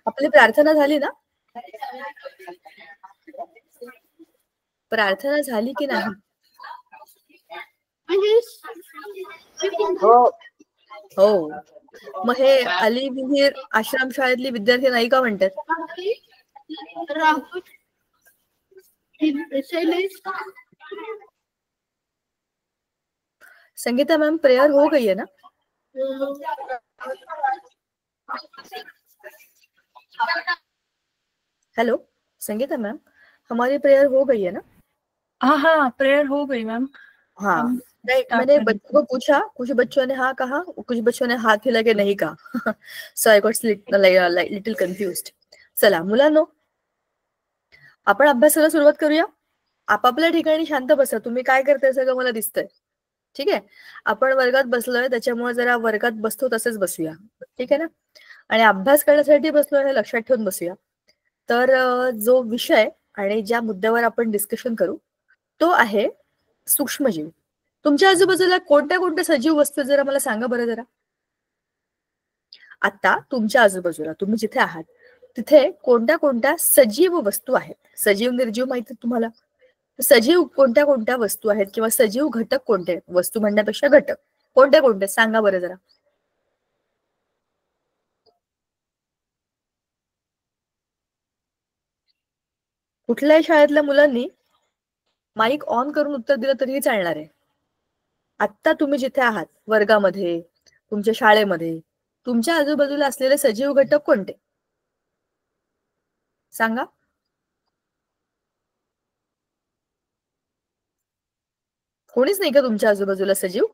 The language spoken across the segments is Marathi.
आपली प्रार्थना झाली ना? प्रार्थना झाली की नाही? हो. मग हे अली विहीर आश्रम शाळेतली विद्यार्थी नाही का म्हणतात? संगीता मैम, प्रेयर हो गई है ना? हेलो संगीता मैम, हमारी प्रेयर हो गई है ना? हाँ, प्रेयर हो गई मैम। हाँ, नहीं, मैंने बच्चों को पूछा, कुछ बच्चों ने हाँ कहा, कुछ बच्चों ने हाथ हिला के नहीं कहा. So I got little confused. चला मुलांनो, आपण अभ्यासाला सुरुवात करूया. आपापल्या ठिकाणी शांत बसा. तुम्ही काय करताय सगळं मला दिसतंय. ठीक आहे. आपण वर्गात बसलोय, त्याच्यामुळे जरा वर्गात बसतो तसेच बसूया. ठीक आहे ना? आणि अभ्यास करण्यासाठी बसलोय हे लक्षात ठेवून बसूया. तर जो विषय आणि ज्या मुद्द्यावर आपण डिस्कशन करू तो आहे सूक्ष्मजीव. तुमच्या आजूबाजूला कोणत्या कोणत्या सजीव वस्तू जरा मला सांगा बरं जरा. आता तुमच्या आजूबाजूला तुम्ही जिथे आहात तिथे कोणत्या कोणत्या सजीव वस्तू आहेत? सजीव निर्जीव माहिती तुम्हाला? सजीव कोणत्या कोणत्या वस्तू आहेत किंवा सजीव घटक कोणते आहेत? वस्तू म्हणण्यापेक्षा घटक कोणत्या कोणते सांगा बरं जरा. कुठल्याही शाळेतल्या मुलांनी माईक ऑन करून उत्तर दिलं तरीही चालणार आहे. आत्ता तुम्ही जिथे आहात वर्गामध्ये, तुमच्या शाळेमध्ये, तुमच्या आजूबाजूला असलेले सजीव घटक कोणते सांगा. कोणीच नाही का तुमच्या आजूबाजूला सजीव?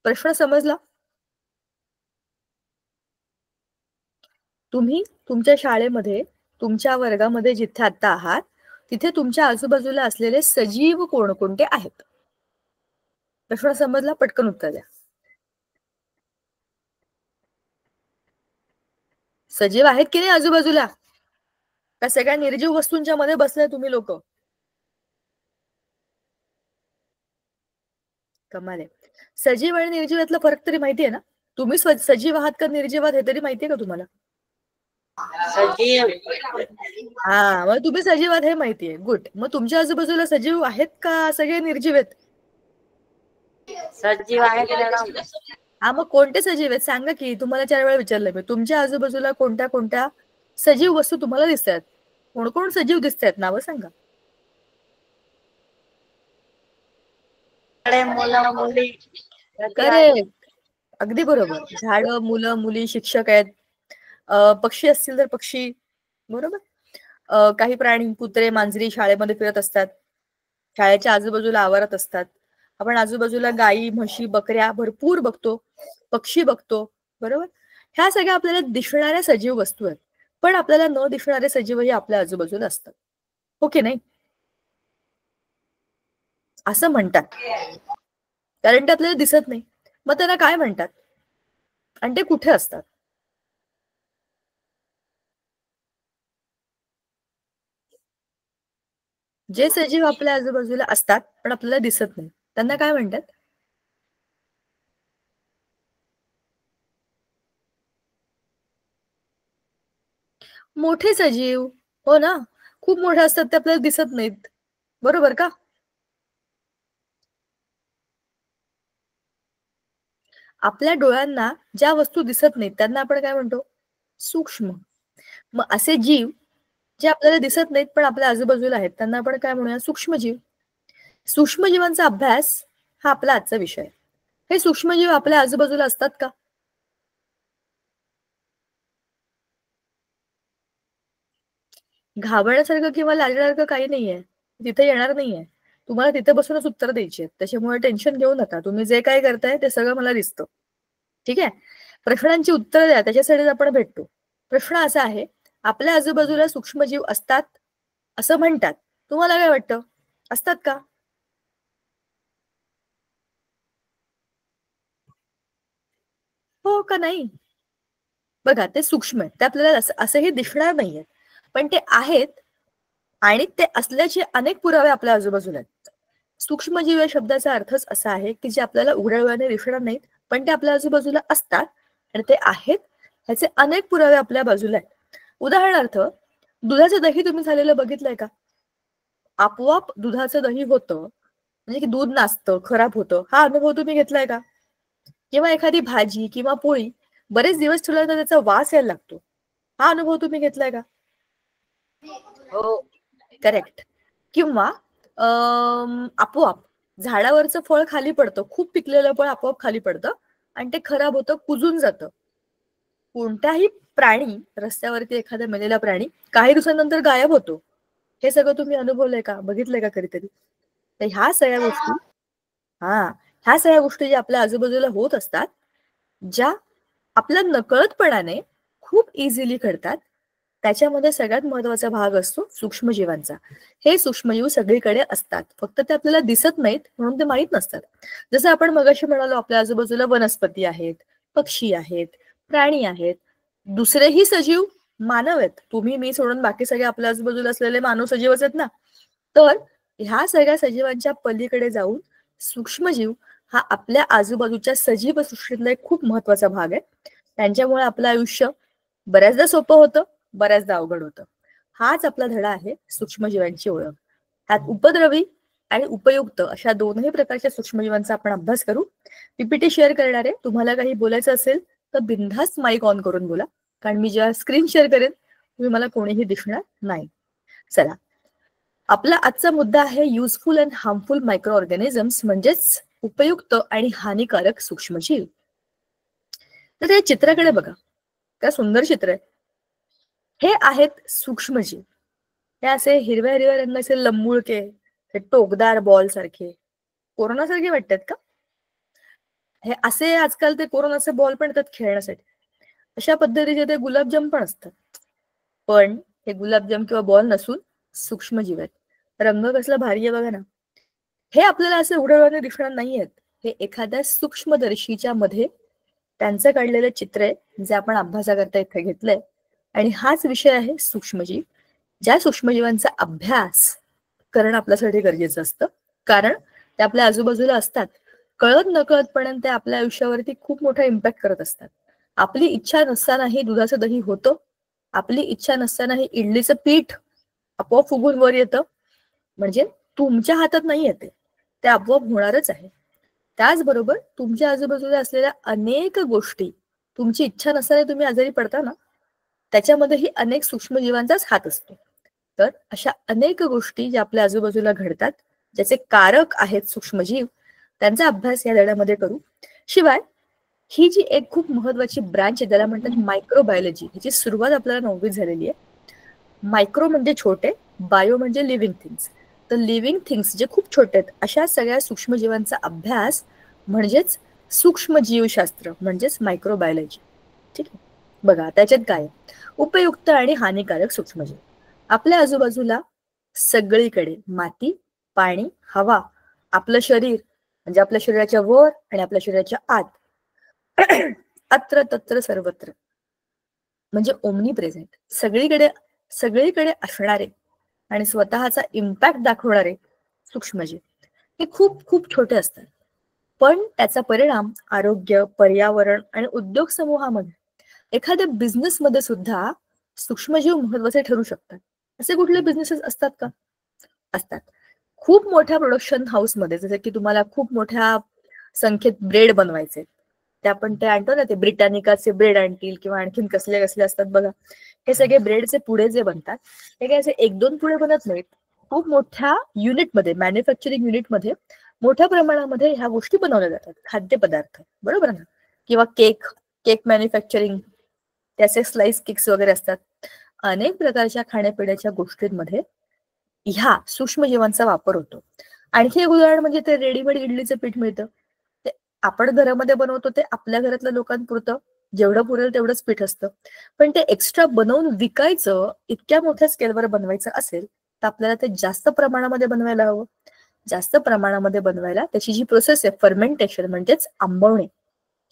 प्रश्न समजला? तुम्ही तुमच्या शाळेमध्ये, तुमच्या वर्गामध्ये जिथे आता आहात तिथे तुमच्या आजूबाजूला असलेले सजीव कोणकोणते आहेत? प्रश्न समजला? पटकन उत्तर द्या. सजीव आहेत की नाही आजूबाजूला? का सगळ्या निर्जीव वस्तूंच्या मध्ये बसले तुम्ही लोक? कमाल आहे. सजीव आणि निर्जीव यातला फरक तरी माहितीये ना? तुम्ही सजीव आहात का निर्जीव आहात हे तरी माहितीये का तुम्हाला? सजीव. हा, मग तुम्ही सजीव आहात हे माहितीये. गुड. मग तुमच्या आजूबाजूला सजीव आहेत का सगळे निर्जीव आहेत? सजीव आहेत. हा, मग कोणते सजीव आहेत सांगा की. तुम्हाला 4 वेळा विचारलं मी. तुमच्या आजूबाजूला कोणत्या कोणत्या सजीव वस्तू तुम्हाला दिसत आहेत? कोण कोण सजीव दिसत आहेत नावं सांगा. मुलं मुली. करेक्ट, अगदी बरोबर. झाडं, मुलं मुली, शिक्षक आहेत, पक्षी असतील तर पक्षी, बरोबर. काही प्राणी, कुत्रे मांजरी शाळेमध्ये फिरत असतात, शाळेच्या आजूबाजूला आवारात असतात. आपण आजूबाजूला गायी म्हशी बकऱ्या भरपूर बघतो, पक्षी बघतो, बरोबर. ह्या सगळ्या आपल्याला दिसणाऱ्या सजीव वस्तू आहेत. पण आपल्याला न दिसणारे सजीवही आपल्या आजूबाजूला असतात, हो की नाही? असं म्हणतात, कारण ते आपल्याला दिसत नाही. मग त्यांना काय म्हणतात आणि ते कुठे असतात? जे सजीव आपल्या आजूबाजूला असतात पण आपल्याला दिसत नाही त्यांना काय म्हणतात? मोठे सजीव. हो ना, खूप मोठे असतात ते आपल्याला दिसत नाहीत, बरोबर का? आपल्या डोळ्यांना ज्या वस्तू दिसत नाहीत त्यांना आपण काय म्हणतो? सूक्ष्म. मग असे जीव जे आपल्याला दिसत नाहीत पण आपल्या आजूबाजूला आहेत त्यांना आपण काय म्हणूया? सूक्ष्मजीव. सूक्ष्मजीवांचा अभ्यास हा आपला आजचा विषय. हे सूक्ष्मजीव आपल्या आजूबाजूला असतात का? घाबरण्यासारखं किंवा लाजण्यासारखं काही नाहीये, तिथे येणार नाहीये. तुम्हाला तिथे बसूनच उत्तर द्यायची आहेत, त्याच्यामुळे टेन्शन घेऊ नका. तुम्ही जे काय करताय ते सगळं मला दिसतं, ठीक आहे. प्रश्नांची उत्तर द्या, त्याच्यासाठीच आपण भेटतो. प्रश्न असा आहे, आपल्या आजूबाजूला सूक्ष्मजीव असतात असं म्हणतात, तुम्हाला काय वाटतं? असतात का? हो का नाही? बघा, ते सूक्ष्म आहेत, ते आपल्याला असंही दिसणार नाहीये, पण ते आहेत आणि ते असल्याचे अनेक पुरावे आपल्या आजूबाजूला आहेत. सूक्ष्मजीव या शब्दाचा अर्थच असा आहे की जे आपल्याला उघड्या डोळ्याने दिसणार नाहीत, पण ते आपल्या आजूबाजूला असतात आणि ते आहेत ह्याचे अनेक पुरावे आपल्या बाजूला आहेत. उदाहरणार्थ, दुधाचं दही तुम्ही झालेलं बघितलंय का? आपोआप दुधाचं दही होतं, म्हणजे की दूध नासतं, खराब होतं, हा अनुभव तुम्ही घेतलाय का? किंवा एखादी भाजी किंवा पोळी बरेच दिवस ठेवल्यानंतर त्याचा वास यायला लागतो, हा अनुभव तुम्ही घेतलाय का? हो. करेक्ट. किंवा आपोआप झाडावरचं फळ खाली पडतं, खूप पिकलेलं फळ आपोआप खाली पडतं आणि ते खराब होतं, कुजून जातं. कोणताही प्राणी, रस्त्यावरती एखादा मेलेला प्राणी काही दिवसांनंतर गायब होतो. हे सगळं तुम्ही अनुभवलंय का, बघितलंय का कधीतरी? तर ह्या सगळ्या गोष्टी ज्या आपल्या आजूबाजूला होत असतात, ज्या आपल्या नकळतपणाने खूप इझिली घडतात, त्याच्यामध्ये सगळ्यात महत्वाचा भाग असतो सूक्ष्मजीवांचा. हे सूक्ष्मजीव सगळीकडे असतात, फक्त ते आपल्याला दिसत नाहीत म्हणून ते माहीत नसतात. जसं आपण मगाशी म्हणालो, आपल्या आजूबाजूला वनस्पती आहेत, पक्षी आहेत, प्राणी आहेत, दुसरेही सजीव, मानव आहेत. तुम्ही मी सोडून बाकी सगळे आपल्या आजूबाजूला असलेले मानव सजीवच आहेत ना. तर ह्या सगळ्या सजीवांच्या पलीकडे जाऊन सूक्ष्मजीव हा आपल्या आजूबाजूच्या सजीव सृष्टीतला एक खूप महत्वाचा भाग आहे. त्यांच्यामुळे आपलं आयुष्य बऱ्याचदा सोपं होतं, बऱ्याचदा अवघड होतं. हाच आपला धडा आहे सूक्ष्मजीवांची ओळख. त्यात उपद्रवी आणि उपयुक्त अशा दोनही प्रकारच्या सूक्ष्मजीवांचा आपण अभ्यास करू. पीपीटी शेअर करणारे, तुम्हाला काही बोलायचं असेल तर बिनधास्त माईक ऑन करून बोला, कारण मी जेव्हा स्क्रीन शेअर करेन तुम्ही मला कोणीही दिसणार नाही. चला, आपला आजचा मुद्दा आहे useful and harmful micro organisms, म्हणजेच उपयुक्त आणि हानिकारक सूक्ष्मजीव. तर हे चित्राकडे बघा, काय सुंदर चित्र आहे. हे आहेत सूक्ष्मजीव. हे असे हिरव्या हिरव्या रंगाचे लंबुळके, हे टोकदार बॉल सारखे, कोरोना सारखे वाटतात का? हे असे आजकाल ते कोरोनाचे बॉल पण येतात खेळण्यासाठी. अशा पद्धतीचे ते गुलाबजाम पण असतात. पण हे गुलाबजाम किंवा बॉल नसून सूक्ष्मजीव आहेत. रंग कसला भारी आहे बघा ना. हे आपल्याला असे उघड्या डोळ्याने दिसणार नाहीयेत. हे एखाद्या सूक्ष्मदर्शीच्या मध्ये त्यांचं काढलेलं चित्र आहे, जे आपण अभ्यासाकरता इथे घेतलंय. आणि हाच विषय आहे सूक्ष्मजीव. ज्या सूक्ष्मजीवांचा अभ्यास करणं आपल्यासाठी गरजेचं असतं, कारण ते आपल्या आजूबाजूला असतात. कळत नकळतपणे ते आपल्या आयुष्यावरती खूप मोठा इम्पॅक्ट करत असतात. आपली इच्छा नसतानाही दुधाचं दही होतं, आपली इच्छा नसतानाही इडलीचं पीठ आपोआप फुगून वर येतं. म्हणजे तुमच्या हातात नाही येते, ते आपोआप होणारच आहे. त्याचबरोबर तुमच्या आजूबाजूला असलेल्या अनेक गोष्टी, तुमची इच्छा नसताना तुम्ही आजारी पडता ना, त्याच्यामध्येही अनेक सूक्ष्मजीवांचाच हात असतो. तर अशा अनेक गोष्टी ज्या आपल्या आजूबाजूला घडतात, ज्याचे कारक आहेत सूक्ष्मजीव, त्यांचा अभ्यास या धड्यामध्ये करू. शिवाय ही जी एक खूप महत्वाची ब्रँच आहे, त्याला म्हणतात मायक्रोबायोलॉजी, ह्याची सुरुवात आपल्याला 9वीत झालेली आहे. मायक्रो म्हणजे छोटे, बायो म्हणजे लिव्हिंग थिंग्स. तर लिव्हिंग थिंग्स जे खूप छोटे आहेत, अशा सगळ्या सूक्ष्मजीवांचा अभ्यास म्हणजेच सूक्ष्मजीवशास्त्र, म्हणजेच मायक्रोबायोलॉजी. ठीक आहे. बघा त्याच्यात काय, उपयुक्त आणि हानिकारक सूक्ष्मजीव. आपल्या आजूबाजूला सगळीकडे माती, पाणी, हवा, आपलं शरीर म्हणजे आपल्या शरीराच्या वर आणि आपल्या शरीराच्या आत, अत्र तत्र सर्वत्र, म्हणजे ओमनी प्रेझेंट, सगळीकडे सगळीकडे असणारे आणि स्वतःचा इम्पॅक्ट दाखवणारे सूक्ष्मजीव हे खूप खूप छोटे असतात. पण त्याचा परिणाम आरोग्य, पर्यावरण आणि उद्योग समूहामध्ये, एखाद्या बिझनेस मध्ये सुद्धा सूक्ष्मजीव महत्वाचे ठरू शकतात. असे कुठले बिझनेसेस असतात का? असतात. खूप मोठ्या प्रोडक्शन हाऊस मध्ये, जसं की तुम्हाला खूप मोठ्या संख्येत ब्रेड बनवायचे, ते आपण ते आणतो ना, ते ब्रिटानिकाचे ब्रेड आणतील किंवा आणखीन कसले कसले असतात बघा. हे सगळे ब्रेडचे पुढे जे बनतात, हे काय असे एक दोन पुढे बनत नाहीत. खूप मोठ्या युनिटमध्ये, मॅन्युफॅक्चरिंग युनिटमध्ये मोठ्या प्रमाणामध्ये ह्या गोष्टी बनवल्या जातात, खाद्यपदार्थ, बरोबर ना? किंवा केक, केक मॅन्युफॅक्चरिंग, त्याचे स्लाइस केक्स वगैरे असतात. अनेक प्रकारच्या खाण्यापिण्याच्या गोष्टींमध्ये ह्या सूक्ष्मजीवांचा वापर होतो. आणखी एक उदाहरण म्हणजे ते रेडीमेड इडलीचं पीठ मिळतं, ते आपण घरामध्ये बनवतो, ते आपल्या घरातल्या लोकांपुरतं जेवढं पुरेल तेवढंच पीठ असतं. पण ते एक्स्ट्रा बनवून विकायचं, इतक्या मोठ्या स्केलवर बनवायचं असेल तर आपल्याला ते जास्त प्रमाणामध्ये बनवायला हवं. जास्त प्रमाणामध्ये बनवायला त्याची जी प्रोसेस आहे, फर्मेंटेशन म्हणजेच आंबवणे,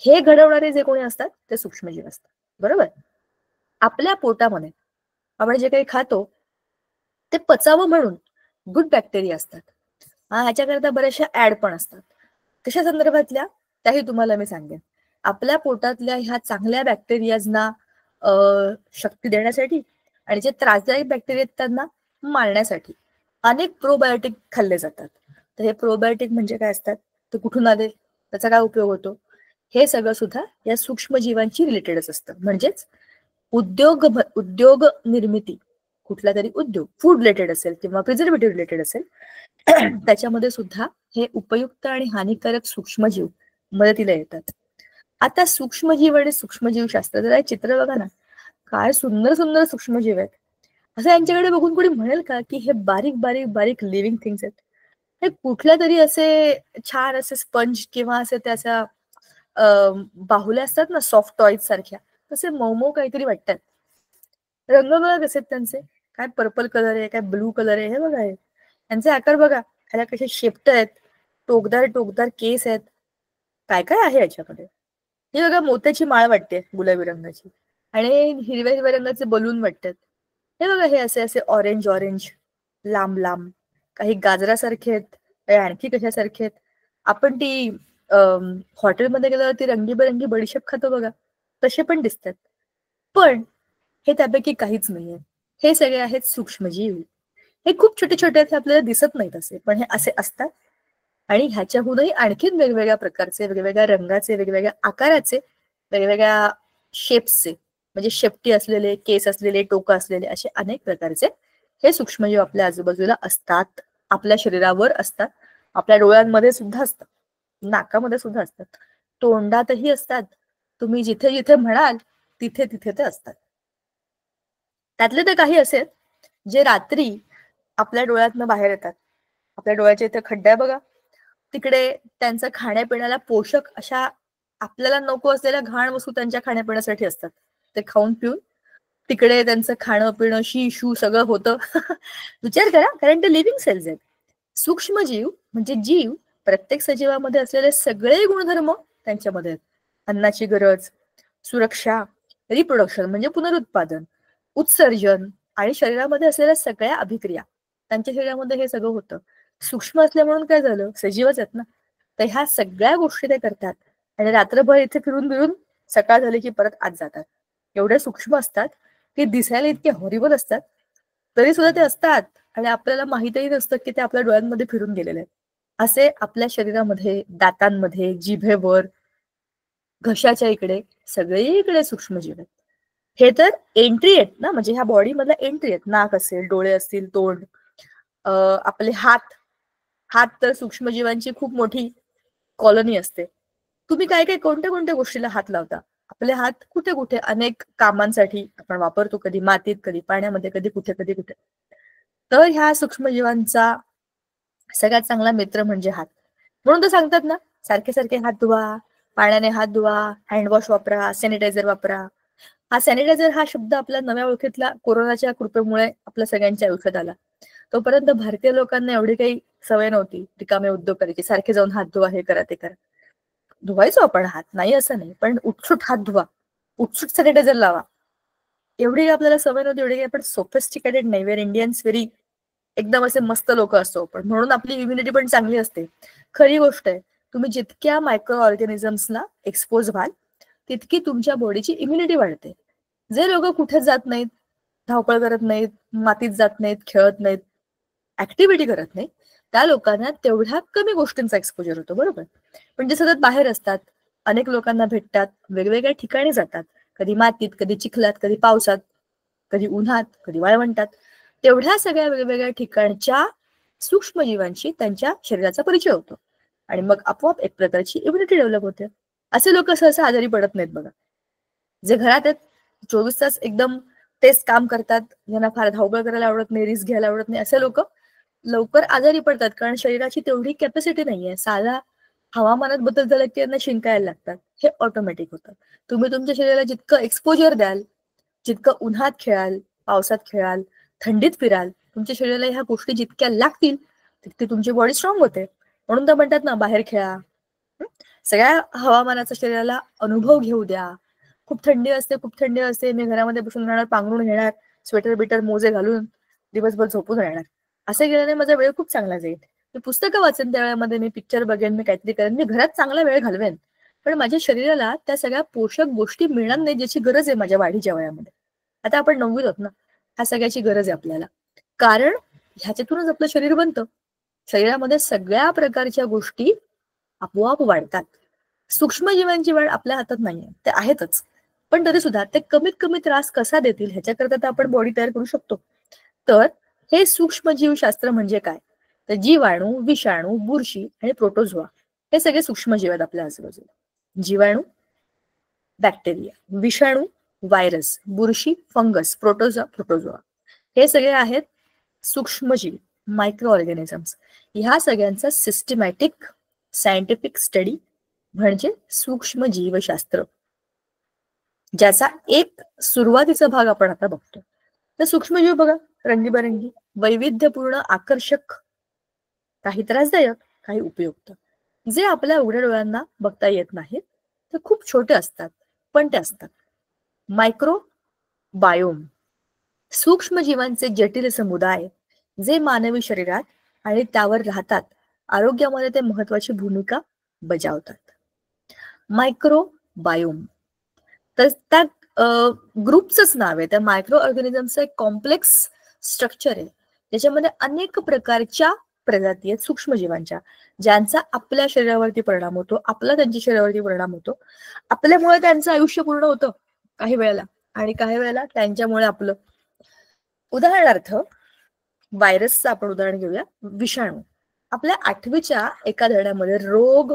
हे घडवणारे जे कोणी असतात ते सूक्ष्मजीव असतात. बरोबर. आपल्या पोटामध्ये आपण जे काही खातो ते पचावं म्हणून गुड बॅक्टेरिया असतात. ह्याच्याकरता बऱ्याचशा ऍड पण असतात. कशा संदर्भातल्या त्याही तुम्हाला मी सांगेन. आपल्या पोटातल्या ह्या चांगल्या बॅक्टेरियाजना शक्ती देण्यासाठी आणि जे त्रासदायक बॅक्टेरिया त्यांना मारण्यासाठी अनेक प्रोबायोटिक खाल्ले जातात. तर हे प्रोबायोटिक म्हणजे काय असतात, ते कुठून आले, त्याचा काय उपयोग होतो, हे सगळं सुद्धा या सूक्ष्मजीवांची रिलेटेडच असतं. म्हणजेच उद्योग निर्मिती, कुठला तरी उद्योग फूड रिलेटेड असेल किंवा प्रिझर्वेटिव्ह रिलेटेड असेल, त्याच्यामध्ये सुद्धा हे उपयुक्त आणि हानिकारक सूक्ष्मजीव मदतीला येतात. आता सूक्ष्मजीव आणि सूक्ष्मजीव शास्त्र जरा चित्र बघा ना, काय सुंदर सुंदर सूक्ष्मजीव आहेत. असं यांच्याकडे बघून कोणी म्हणेल का की हे बारीक बारीक बारीक लिव्हिंग थिंग्स आहेत? हे कुठल्या तरी असे छान असे स्पंज किंवा असे त्याच्या बाहुल्या असतात ना सॉफ्ट टॉईज सारख्या, तसे मऊ काहीतरी वाटतात. रंग बघा कसे आहेत त्यांचे, काय पर्पल कलर आहे, काय ब्लू कलर आहे, हे बघा हे यांचे आकार बघा, ह्याला कसे शेपट आहेत, टोकदार टोकदार केस आहेत, काय काय आहे याच्यामध्ये. हे बघा मोत्याची माळ वाटते गुलाबी रंगाची, आणि हिरव्या हिरव्या रंगाचे बलून वाटतात. हे बघा हे असे असे ऑरेंज ऑरेंज लांब लांब, काही गाजरासारखे आहेत, काही आणखी कशासारखे आहेत. आपण ती हॉटेलमध्ये गेल्यावर ती रंगीबेरंगी बडीशेप खातो बघा, तसे पण दिसतात. पण हे त्यापैकी काहीच नाहीये. हे सगळे आहेत सूक्ष्मजीव. हे खूप छोटे छोटे आहेत, आपल्याला दिसत नाहीत असे, पण हे असे असतात. आणि ह्याच्याहूनही आणखीन वेगवेगळ्या प्रकारचे, वेगवेगळ्या रंगाचे, वेगवेगळ्या आकाराचे, वेगवेगळ्या शेप्सचे, म्हणजे शेपटी असलेले, केस असलेले, टोकं असलेले, असे अनेक प्रकारचे हे सूक्ष्मजीव आपल्या आजूबाजूला असतात, आपल्या शरीरावर असतात, आपल्या डोळ्यांमध्ये सुद्धा असतात, नाकामध्ये सुद्धा असतात, तोंडातही असतात. तुम्ही जिथे जिथे म्हणाल तिथे तिथे ते असतात. त्यातले ते काही असे जे रात्री आपल्या डोळ्यातनं बाहेर येतात. आपल्या डोळ्याच्या इथे खड्डा आहे बघा, तिकडे त्यांचं खाण्यापिण्याला पोषक अशा आपल्याला नको असलेल्या घाण वस्तू त्यांच्या खाण्यापिण्यासाठी असतात. ते खाऊन पिऊन तिकडे त्यांचं खाणं पिणं शी शू सगळं होतं. विचार करा, कारण ते लिव्हिंग सेल्स आहेत. सूक्ष्मजीव म्हणजे जीव, प्रत्येक सजीवामध्ये असलेले सगळे गुणधर्म त्यांच्यामध्ये आहेत. अन्नाची गरज, सुरक्षा, रिप्रोडक्शन म्हणजे पुनरुत्पादन, उत्सर्जन आणि शरीरामध्ये असलेल्या सगळ्या अभिक्रिया, त्यांच्या शरीरामध्ये हे सगळं होतं. सूक्ष्म असल्या म्हणून काय झालं, सजीवच आहेत ना, तर ह्या सगळ्या गोष्टी ते करतात. आणि रात्रभर इथे फिरून फिरून सकाळ झाली की परत आत जातात. एवढे सूक्ष्म असतात की दिसायला इतके हॉरिबल असतात, तरी सुद्धा ते असतात आणि आपल्याला माहितही नसतं की ते आपल्या डोळ्यांमध्ये फिरून गेलेले आहेत. असे आपल्या शरीरामध्ये, दातांमध्ये, जिभेवर, घशाच्या इकडे, सगळीकडे सूक्ष्मजीव आहेत. हे तर एंट्री आहेत ना, म्हणजे ह्या बॉडी मधल्या एंट्री आहेत. नाक असेल, डोळे असतील, तोंड, आपले हात. हात तर सूक्ष्मजीवांची खूप मोठी कॉलनी असते. तुम्ही काय काय कोणत्या कोणत्या गोष्टीला हात लावता? आपले हात कुठे कुठे अनेक कामांसाठी आपण वापरतो, कधी मातीत, कधी पाण्यामध्ये, कधी कुठे कधी कुठे. तर ह्या सूक्ष्मजीवांचा सगळ्यात चांगला मित्र म्हणजे हात. म्हणून तर सांगतात ना, सारखे सारखे हात धुवा, पाण्याने हात धुवा, हँडवॉश वापरा, सॅनिटायझर वापरा. हा सॅनिटायझर हा शब्द आपल्या नव्या ओळखीतला कोरोनाच्या कृपेमुळे आपल्या सगळ्यांच्या आयुष्यात आला. तोपर्यंत भारतीय लोकांना एवढी काही सवय नव्हती रिकामे उद्योग करायची, सारखे जाऊन हात धुवा, हे करा ते करा. धुवायचो आपण हात, नाही असं नाही, पण उठसूट हात धुवा, उठसूट सॅनिटायझर लावा, एवढी आपल्याला सवय नव्हती. एवढी आपण सोफिस्टिकेटेड नाही. वेर इंडियन्स व्हेरी एकदम असे मस्त लोक असतो, पण म्हणून आपली इम्युनिटी पण चांगली असते. खरी गोष्ट आहे, तुम्ही जितक्या मायक्रो ऑर्गॅनिझम्सला एक्सपोज व्हाल तितकी तुमच्या बॉडीची इम्युनिटी वाढते. जे लोक कुठेच जात नाहीत, धावपळ करत नाहीत, मातीत जात नाहीत, खेळत नाहीत, ऍक्टिव्हिटी करत नाहीत, त्या लोकांना तेवढ्या कमी गोष्टींचा एक्सपोजर होतो, बरोबर. पण जे सतत बाहेर असतात, अनेक लोकांना भेटतात, वेगवेगळ्या ठिकाणी जातात, कधी मातीत, कधी चिखलात, कधी पावसात, कधी उन्हात, कधी वाळवंटात, तेवढ्या सगळ्या वेगवेगळ्या ठिकाणच्या सूक्ष्मजीवांशी त्यांच्या शरीराचा परिचय होतो आणि मग आपोआप एक प्रकारची इम्युनिटी डेव्हलप होते. असे लोक सहसा आजारी पडत नाहीत बघा. जे घरात आहेत, 24 तास एकदम तेच काम करतात, ज्यांना फार धावपळ करायला आवडत नाही, रिस्क घ्यायला आवडत नाही, असे लोक लवकर आजारी पडतात, कारण शरीराची तेवढी कॅपॅसिटी नाहीये. साधा हवामानात बदल झाला की त्यांना शिंकायला लागतात, हे ऑटोमॅटिक होतं. तुम्ही तुमच्या शरीराला जितकं एक्सपोजर द्याल, जितकं उन्हात खेळाल, पावसात खेळाल, थंडीत फिराल, तुमच्या शरीराला ह्या गोष्टी जितक्या लागतील तितकी तुमची बॉडी स्ट्रॉंग होते. म्हणून तर म्हणतात ना, बाहेर खेळा, सगळ्या हवामानाचा शरीराला अनुभव घेऊ द्या. खूप थंडी असते, खूप थंडी असते, मी घरामध्ये बसून राहणार, पांघरून घेणार, स्वेटर बिटर मोजे घालून दिवसभर झोपून राहणार, असं गेल्याने माझा वेळ खूप चांगला जाईल. मी पुस्तकं वाचेन त्या वेळेमध्ये, मी पिक्चर बघेन, मी काहीतरी करेन, मी घरात चांगला वेळ घालवेन, पण माझ्या शरीराला त्या सगळ्या पोषक गोष्टी मिळणार नाही ज्याची गरज आहे माझ्या वाढीच्या वयामध्ये. आता आपण 9वीत आहोत ना, ह्या सगळ्याची गरज आहे आपल्याला, कारण ह्याच्यातूनच आपलं शरीर बनतं. शरीरामध्ये सगळ्या प्रकारच्या गोष्टी आपोआप वाढतात. सूक्ष्मजीवांची वाढ आपल्या हातात नाहीये, ते आहेतच, पण तरी सुद्धा ते कमीत कमी त्रास कसा देतील ह्याच्याकरता तर आपण बॉडी तयार करू शकतो. तर हे सूक्ष्मजीवशास्त्र म्हणजे काय, तर जीवाणू, विषाणू, बुरशी आणि प्रोटोझोआ हे सगळे सूक्ष्मजीव आहेत आपल्या आजूबाजूला. जीवाणू, बॅक्टेरिया, विषाणू, व्हायरस, बुरशी, फंगस, प्रोटोझोआ हे सगळे आहेत सूक्ष्मजीव, मायक्रो ऑर्गॅनिझम्स. ह्या सगळ्यांचा सिस्टमॅटिक सायंटिफिक स्टडी म्हणजे सूक्ष्म जीवशास्त्र, ज्याचा एक सुरुवातीचा भाग आपण आता बघतो. तर सूक्ष्मजीव बघा, रंगीबेरंगी, वैविध्यपूर्ण, आकर्षक, काही त्रासदायक, काही उपयुक्त, जे आपल्या उघड्या डोळ्यांना बघता येत नाहीत, ते खूप छोटे असतात पण ते असतात. मायक्रो बायोम, सूक्ष्मजीवांचे जटिल समुदाय जे मानवी शरीरात आणि त्यावर राहतात, आरोग्यामध्ये ते महत्वाची भूमिका बजावतात. मायक्रो बायोम, तर त्या ग्रुपचंच नाव आहे, त्या मायक्रो ऑर्गॅनिझमचं एक कॉम्प्लेक्स स्ट्रक्चर आहे, त्याच्यामध्ये अनेक प्रकारच्या प्रजाती आहेत सूक्ष्मजीवांच्या, ज्यांचा आपल्या शरीरावरती परिणाम होतो, आपला त्यांच्या शरीरावरती परिणाम होतो. आपल्यामुळे त्यांचं आयुष्य पूर्ण होतं काही वेळेला, आणि काही वेळेला त्यांच्यामुळे आपलं. उदाहरणार्थ व्हायरसचं आपण उदाहरण घेऊया. विषाणू, आपल्या 8वीच्या एका धड्यामध्ये रोग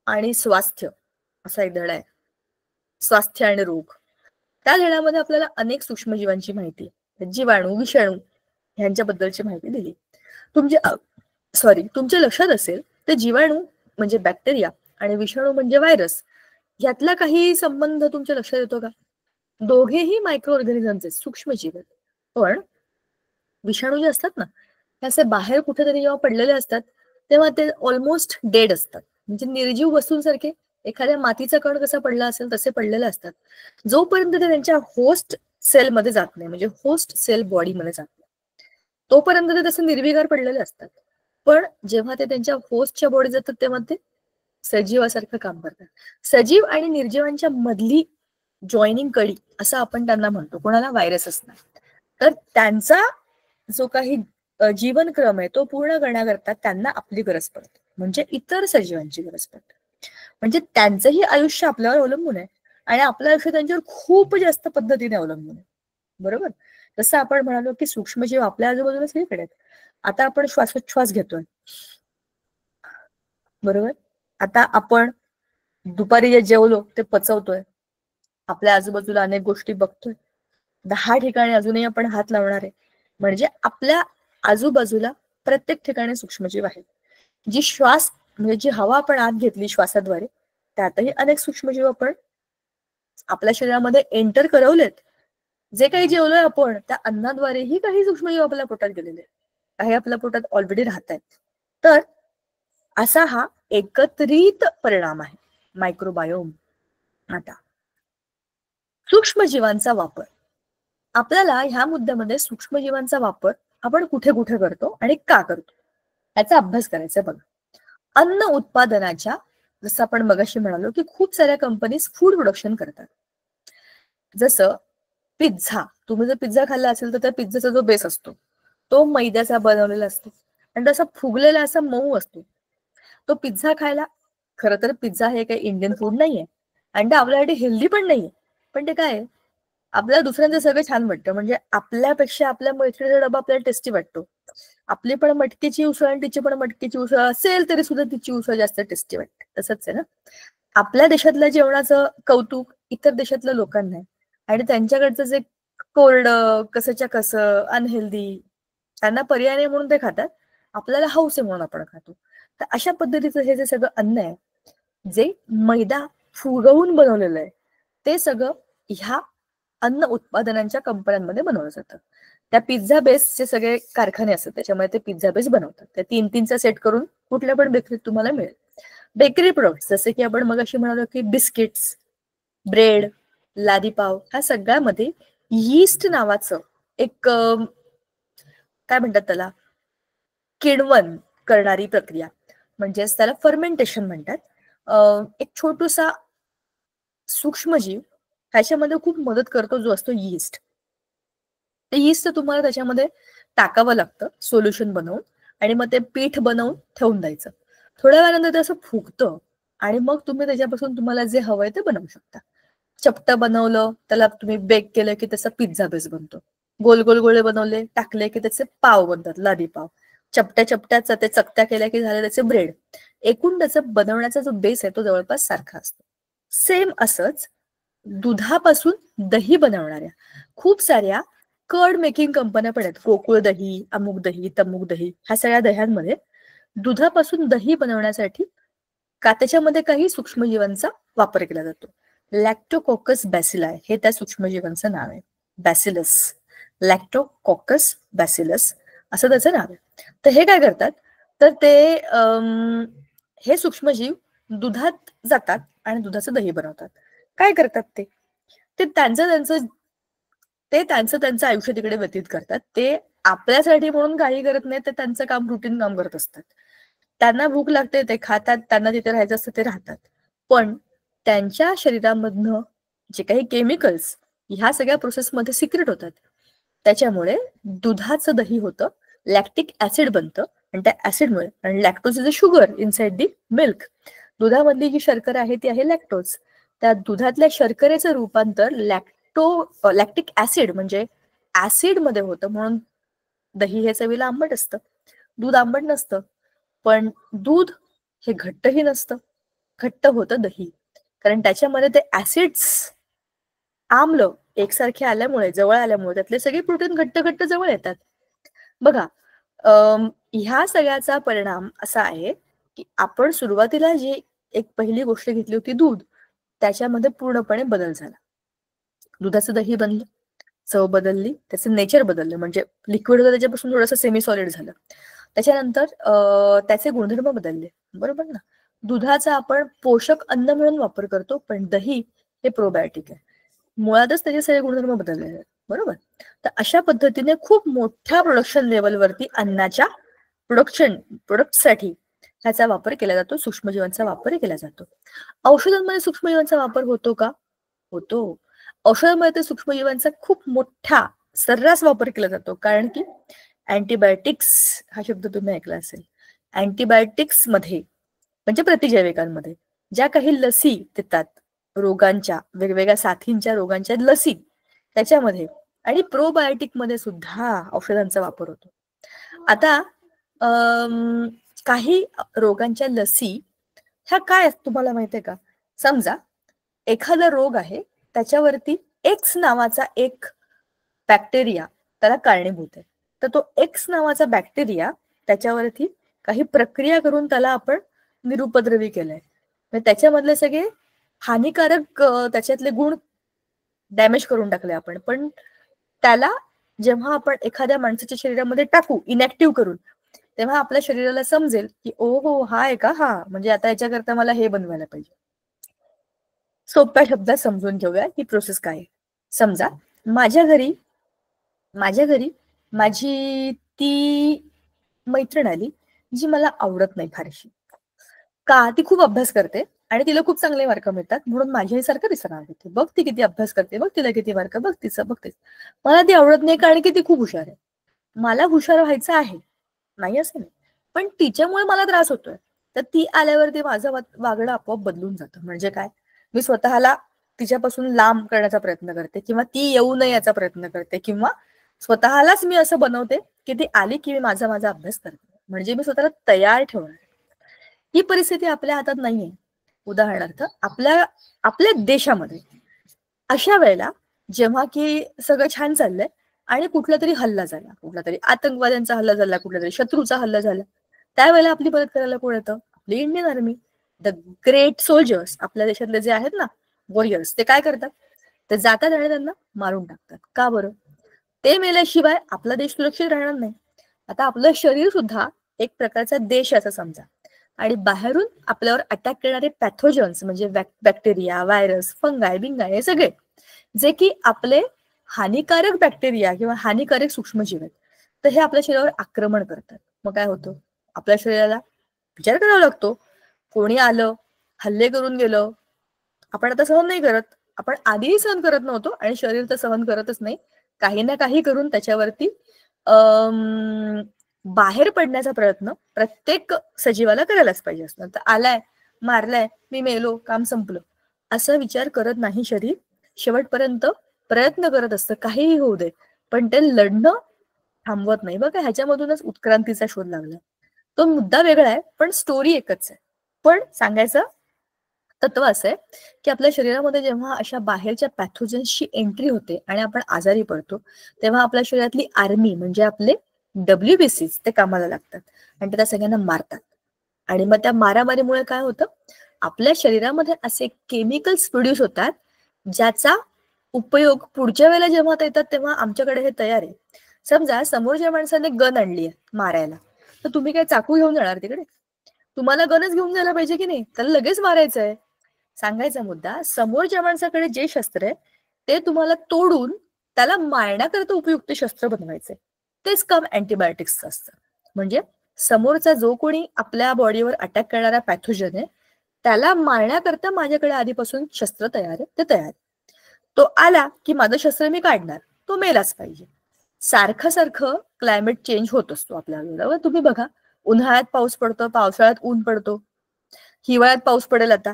आणि स्वास्थ्य असा एक धडा आहे, स्वास्थ्य आणि रोग. त्या धड्यामध्ये आपल्याला अनेक सूक्ष्मजीवांची माहिती, जीवाणू, विषाणू ह्यांच्याबद्दलची माहिती दिली. तुमच्या लक्षात असेल तर जीवाणू म्हणजे बॅक्टेरिया आणि विषाणू म्हणजे व्हायरस, यातला काही संबंध तुमच्या लक्षात येतो का? दोघेही मायक्रो ऑर्गॅनिझम्स, सूक्ष्मजीव आहेत, पण विषाणू जे असतात ना, ते असे बाहेर कुठेतरी जेव्हा पडलेले असतात तेव्हा ते ऑलमोस्ट डेड असतात, म्हणजे निर्जीव वस्तूंसारखे, एखाद्या मातीचा कण कसा पडला असेल तसे पडलेले असतात. जोपर्यंत ते त्यांच्या होस्ट सेलमध्ये जात नाही, म्हणजे होस्ट सेल बॉडीमध्ये जात नाही, तोपर्यंत ते तसे निर्विकार पडलेले असतात. पण जेव्हा ते त्यांच्या होस्टच्या बॉडी जातात तेव्हा ते सजीवासारखं काम करतात. सजीव आणि निर्जीवांच्या मधली जॉईनिंग कडी असं आपण त्यांना म्हणतो, कोणाला? व्हायरस असणार. तर त्यांचा जो काही जीवनक्रम आहे तो पूर्ण करण्याकरता त्यांना आपली गरज पडते, म्हणजे इतर सजीवांची गरज पडते. म्हणजे त्यांचंही आयुष्य आपल्यावर अवलंबून आहे आणि आपलं आयुष्य त्यांच्यावर खूप जास्त पद्धतीने अवलंबून आहे, बरोबर? जसं आपण म्हणालो की सूक्ष्मजीव आपल्या आजूबाजूला सगळीकडे आहेत. आता आपण श्वासोच्छ्वास घेतोय, बरोबर? आता आपण दुपारी जे जेवलो ते पचवतोय, आपल्या आजूबाजूला अनेक गोष्टी बघतोय, 10 ठिकाणी अजूनही आपण हात लावणार आहे, म्हणजे आपल्या आजूबाजूला प्रत्येक ठिकाणी सूक्ष्मजीव आहेत. जी श्वास म्हणजे जी हवा आपण आत घेतली श्वासाद्वारे, त्यातही अनेक सूक्ष्मजीव आपण आपल्या शरीरामध्ये एंटर करवलेत. जे काही जेवलोय आपण त्या अन्नाद्वारेही काही सूक्ष्मजीव आपल्या पोटात गेलेले, काही आपल्या पोटात ऑलरेडी राहत आहेत. तर असा हा एकत्रित परिणाम आहे मायक्रोबायोम. आता सूक्ष्मजीवांचा वापर, आपल्याला ह्या मुद्द्यामध्ये सूक्ष्मजीवांचा वापर आपण कुठे कुठे करतो आणि का करतो याचा अभ्यास करायचा. बघा, अन्न उत्पादनाच्या, जसं आपण मगाशी म्हणालो की खूप साऱ्या कंपनीज फूड प्रोडक्शन करतात. जसं पिझ्झा, तुम्ही जर पिझ्झा खाल्ला असेल तर त्या पिझ्झाचा जो बेस असतो तो मैद्याचा बनवलेला असतो आणि तसा फुगलेला असा मऊ असतो. तो पिझ्झा खायला, खरं तर पिझ्झा हे काही इंडियन फूड नाहीये आणि ते आपल्यासाठी हेल्दी पण नाहीये, पण ते काय, आपल्याला दुसऱ्यांचं सगळं छान वाटतं, म्हणजे आपल्यापेक्षा आपल्या मैत्रिणीचा डबा आपल्याला टेस्टी वाटतो. आपली पण मटकीची उसळ आणि तिची पण मटकीची उसळ असेल तरी सुद्धा तिची उसळ जास्त टेस्टी वाटते. तसंच आहे ना, आपल्या देशातल्या जेवणाचं कौतुक इतर देशातल्या लोकांना आहे आणि त्यांच्याकडचं जे कोरडं, कसंच्या कसं, अनहेल्दी, त्यांना पर्याय नाही म्हणून ते खातात, आपल्याला हौस आहे म्हणून आपण खातो. तर अशा पद्धतीचं हे जे सगळं अन्न आहे, जे मैदा फुगवून बनवलेलं आहे, ते सगळं ह्या अन्न उत्पादनांच्या कंपन्यांमध्ये बनवलं जातं. त्या पिझ्झा बेसचे सगळे कारखाने असतात, त्याच्यामुळे ते पिझ्झा बेस बनवतात. त्या 3-3चा सेट करून कुठल्या पण बेकरीत तुम्हाला मिळेल. बेकरी प्रोडक्ट्स जसे की आपण मगाशी म्हणालो की बिस्किट्स, ब्रेड, लादीपाव, ह्या सगळ्यामध्ये यीस्ट नावाचं एक काय म्हणतात त्याला, किण्वन करणारी प्रक्रिया म्हणजेच त्याला फर्मेंटेशन म्हणतात. एक छोटूसा सूक्ष्मजीव ह्याच्यामध्ये खूप मदत करतो जो असतो यीस्ट. ते यीस्ट तुम्हाला त्याच्यामध्ये टाकावं लागतं सोल्युशन बनवून आणि मग ते पीठ बनवून ठेवून द्यायचं. थोड्या वेळानंतर ते असं फुगतं आणि मग तुम्ही त्याच्यापासून तुम्हाला जे हवंय ते बनवू शकता. चपटं बनवलं त्याला तुम्ही बेक केलं की त्याचा पिझ्झा बेस बनतो. गोल गोल गोळे बनवले टाकले की त्याचे पाव बनतात, लादी पाव. चपट्या चपट्याचा ते चकत्या केल्या की झाले त्याचे ब्रेड. एकूण त्याचा बनवण्याचा जो बेस आहे तो जवळपास सारखा असतो. सेम असंच दुधापासून दही बनवणाऱ्या खूप साऱ्या कर्ड मेकिंग कंपन्या पण आहेत. गोकुळ दही, अमुक दही, तमुक दही, ह्या सगळ्या दह्यांमध्ये दुधापासून दही बनवण्यासाठी का त्याच्यामध्ये काही सूक्ष्मजीवांचा वापर केला जातो. लॅक्टोकोकस बॅसिलाई हे त्या सूक्ष्मजीवांचं नाव आहे. बॅसिलस, लॅक्टोकोकस बॅसिलस असं त्याचं नाव आहे. तर हे काय करतात तर ते हे सूक्ष्मजीव दुधात जातात आणि दुधाचं दही बनवतात. काय करतात ते त्यांचं आयुष्य तिकडे व्यतीत करतात. ते आपल्यासाठी म्हणून काही करत नाही, ते त्यांचं काम रुटीन काम करत असतात. त्यांना भूक लागते ते खातात, त्यांना तिथे राहायचं असतं ते राहतात. पण त्यांच्या शरीरामधनं जे काही केमिकल्स ह्या सगळ्या प्रोसेसमध्ये सिक्रेट होतात त्याच्यामुळे दुधाचं दही होतं, लॅक्टिक ऍसिड बनतं आणि त्या ऍसिडमुळे, आणि lactose is a sugar inside the milk, दुधामधली जी शर्करा आहे ती आहे लॅक्टोज. त्या दुधातल्या शर्करेचं रूपांतर लॅक्टिक ऍसिड म्हणजे ऍसिड मध्ये होतं, म्हणून दही हे चवीला आंबट असतं. दूध आंबट नसतं, पण दूध हे घट्टही नसतं, घट्ट होतं दही, कारण त्याच्यामध्ये ते ऍसिड्स आम्ल एकसारखे आल्यामुळे, जवळ आल्यामुळे त्यातले सगळे प्रोटीन घट्ट घट्ट जवळ येतात. बघा, ह्या सगळ्याचा परिणाम असा आहे की आपण सुरुवातीला जी एक पहिली गोष्ट घेतली होती दूध, त्याच्यामध्ये पूर्णपणे बदल झाला. दुधाचं दही बनलं, चव बदलली, त्याचं नेचर बदललं, म्हणजे लिक्विड होतं त्याच्यापासून थोडंसं सेमी सॉलिड झालं. त्याच्यानंतर त्याचे गुणधर्म बदलले, बरोबर ना. दुधाचा आपण पोषक अन्न म्हणून वापर करतो, पण दही हे प्रोबायोटिक आहे, मुळातच त्याचे सगळे गुणधर्म बदलले आहेत, बरोबर. तर अशा पद्धतीने खूप मोठ्या प्रोडक्शन लेवलवरती अन्नाच्या प्रोडक्टसाठी ह्याचा वापर केला जातो, सूक्ष्मजीवांचा वापर केला जातो. औषधांमध्ये सूक्ष्मजीवांचा वापर होतो का? होतो. औषधांमध्ये सूक्ष्मजीवांचा खूप मोठा सर्रास वापर केला जातो, कारण की अँटीबायोटिक्स हा शब्द तुम्ही ऐकला असेल. अँटीबायोटिक्स मध्ये म्हणजे प्रतिजैविकांमध्ये ज्या काही लसी देतात रोगांच्या, वेगवेगळ्या साथींच्या रोगांच्या लसी, त्याच्यामध्ये आणि प्रोबायोटिक मध्ये सुद्धा औषधांचा वापर होतो. आता काही रोगांच्या लसी ह्या काय तुम्हाला माहितीये का? समजा एखादा रोग आहे, त्याच्यावरती एक्स नावाचा एक बॅक्टेरिया त्याला कारणीभूत आहे, तर तो एक्स नावाचा बॅक्टेरिया त्याच्यावरती काही प्रक्रिया करून त्याला आपण निरुपद्रवी केलंय, त्याच्यामधले सगळे हानिकारक त्याच्यातले गुण डॅमेज करून टाकले आपण. पण त्याला जेव्हा आपण एखाद्या माणसाच्या शरीरामध्ये टाकू इनॅक्टिव्ह करून, तेव्हा आपल्या शरीराला समजेल की ओ हो हा आहे का, हा म्हणजे आता याच्याकरता मला हे बनवायला पाहिजे. सोप्या शब्दात समजून घेऊया ही प्रोसेस काय आहे. समजा माझ्या घरी माझी ती मैत्रीण आली जी मला आवडत नाही फारशी. का? ती खूप अभ्यास करते आणि तिला खूप चांगले मार्क मिळतात, म्हणून माझ्याही सारखं तिचं नाव घेते. बघ ती किती अभ्यास करते, बघ तिला किती मार्क, बघ तिचं, बघ तेच. मला ती आवडत नाही कारण की ती खूप हुशार आहे. मला हुशार व्हायचं आहे, नाही असं नाही, पण तिच्यामुळे मला त्रास होतोय. तर ती आल्यावरती माझं वागणं आपोआप बदलून जातं. म्हणजे काय? मी स्वतःला तिच्यापासून लांब करण्याचा प्रयत्न करते, किंवा ती येऊ नये याचा प्रयत्न करते, किंवा स्वतःलाच मी असं बनवते की ती आली की मी माझा अभ्यास करते, म्हणजे मी स्वतःला तयार ठेवणार. ही परिस्थिती आपल्या हातात नाहीये. उदाहरणार्थ आपल्या देशामध्ये अशा वेळेला जेव्हा की सगळं छान चाललंय आणि कुठला तरी हल्ला झाला, कुठला तरी आतंकवाद्यांचा हल्ला झाला, कुठल्या तरी शत्रूचा हल्ला झाला, त्यावेळेला आपली मदत करायला कोण येतं? आपली Indian army. The great soldiers आपल्या देशातले जे आहेत ना, वॉरियर्स, ते काय करतात? ते जातात आणि त्यांना मारून टाकतात. का बरं? ते मेल्याशिवाय आपला देश सुरक्षित राहणार नाही. आता आपलं शरीर सुद्धा एक प्रकारचा देश असं समजा, आणि बाहेरून आपल्यावर अटॅक करणारे पॅथोजन्स म्हणजे बॅक्टेरिया, व्हायरस, फंगाय, बिंगाय, हे सगळे जे की आपले हानिकारक बॅक्टेरिया किंवा हानिकारक सूक्ष्मजीव आहेत, तर हे आपल्या शरीरावर आक्रमण करतात. मग काय होतं? आपल्या शरीराला विचार करावा लागतो. कोणी आलं, हल्ले करून गेलं, आपण आता सहन नाही करत. आपण आधीही सहन करत नव्हतो आणि शरीर तर सहन करतच नाही. काही ना काही करून त्याच्यावरती बाहेर पडण्याचा प्रयत्न प्रत्येक सजीवाला करायलाच पाहिजे असतं. तर आलाय, मारलाय, मी मेलो, काम संपलं, असा विचार करत नाही शरीर. शेवटपर्यंत प्रयत्न करत असतं, काहीही होऊ दे, पण ते लढणं थांबवत नाही. बघा, ह्याच्यामधूनच उत्क्रांतीचा शोध लागला. तो मुद्दा वेगळा आहे, पण स्टोरी एकच आहे. पण सांगायचं तत्व असं आहे की आपल्या शरीरामध्ये जेव्हा अशा बाहेरच्या पॅथोजन्सची एंट्री होते आणि आपण आजारी पडतो, तेव्हा आपल्या शरीरातली आर्मी म्हणजे आपले WBC ते कामाला लागतात आणि ते त्या सगळ्यांना मारतात. आणि मग त्या मारामारीमुळे काय होतं, आपल्या शरीरामध्ये असे केमिकल्स प्रोड्यूस होतात ज्याचा उपयोग पुढच्या वेळेला जेव्हा येतात तेव्हा आमच्याकडे हे तयार आहे. समजा समोरच्या माणसाने गन आणली आहे मारायला, तर तुम्ही काय चाकू घेऊन जाणार तिकडे? तुम्हाला गनच घेऊन जायला पाहिजे की नाही? त्याला लगेच मारायचं आहे. सांगायचा मुद्दा, समोरच्या माणसाकडे जे शस्त्र आहे ते तुम्हाला तोडून त्याला मारण्याकरता उपयुक्त शस्त्र बनवायचे. तेच काम अँटीबायोटिक्सचं असतं. म्हणजे समोरचा जो कोणी आपल्या बॉडीवर अटॅक करणारा पॅथोजन आहे त्याला मारण्याकरता माझ्याकडे आधीपासून शस्त्र तयार आहे, ते तयार आहे. तो आला की माझं शस्त्र मी काढणार, तो मेलाच पाहिजे. सारखं सारखं क्लायमेट चेंज होत असतो आपल्या बरोबर. तुम्ही बघा, उन्हाळ्यात पाऊस पडतो, पावसाळ्यात ऊन पडतो, हिवाळ्यात पाऊस पडेल आता.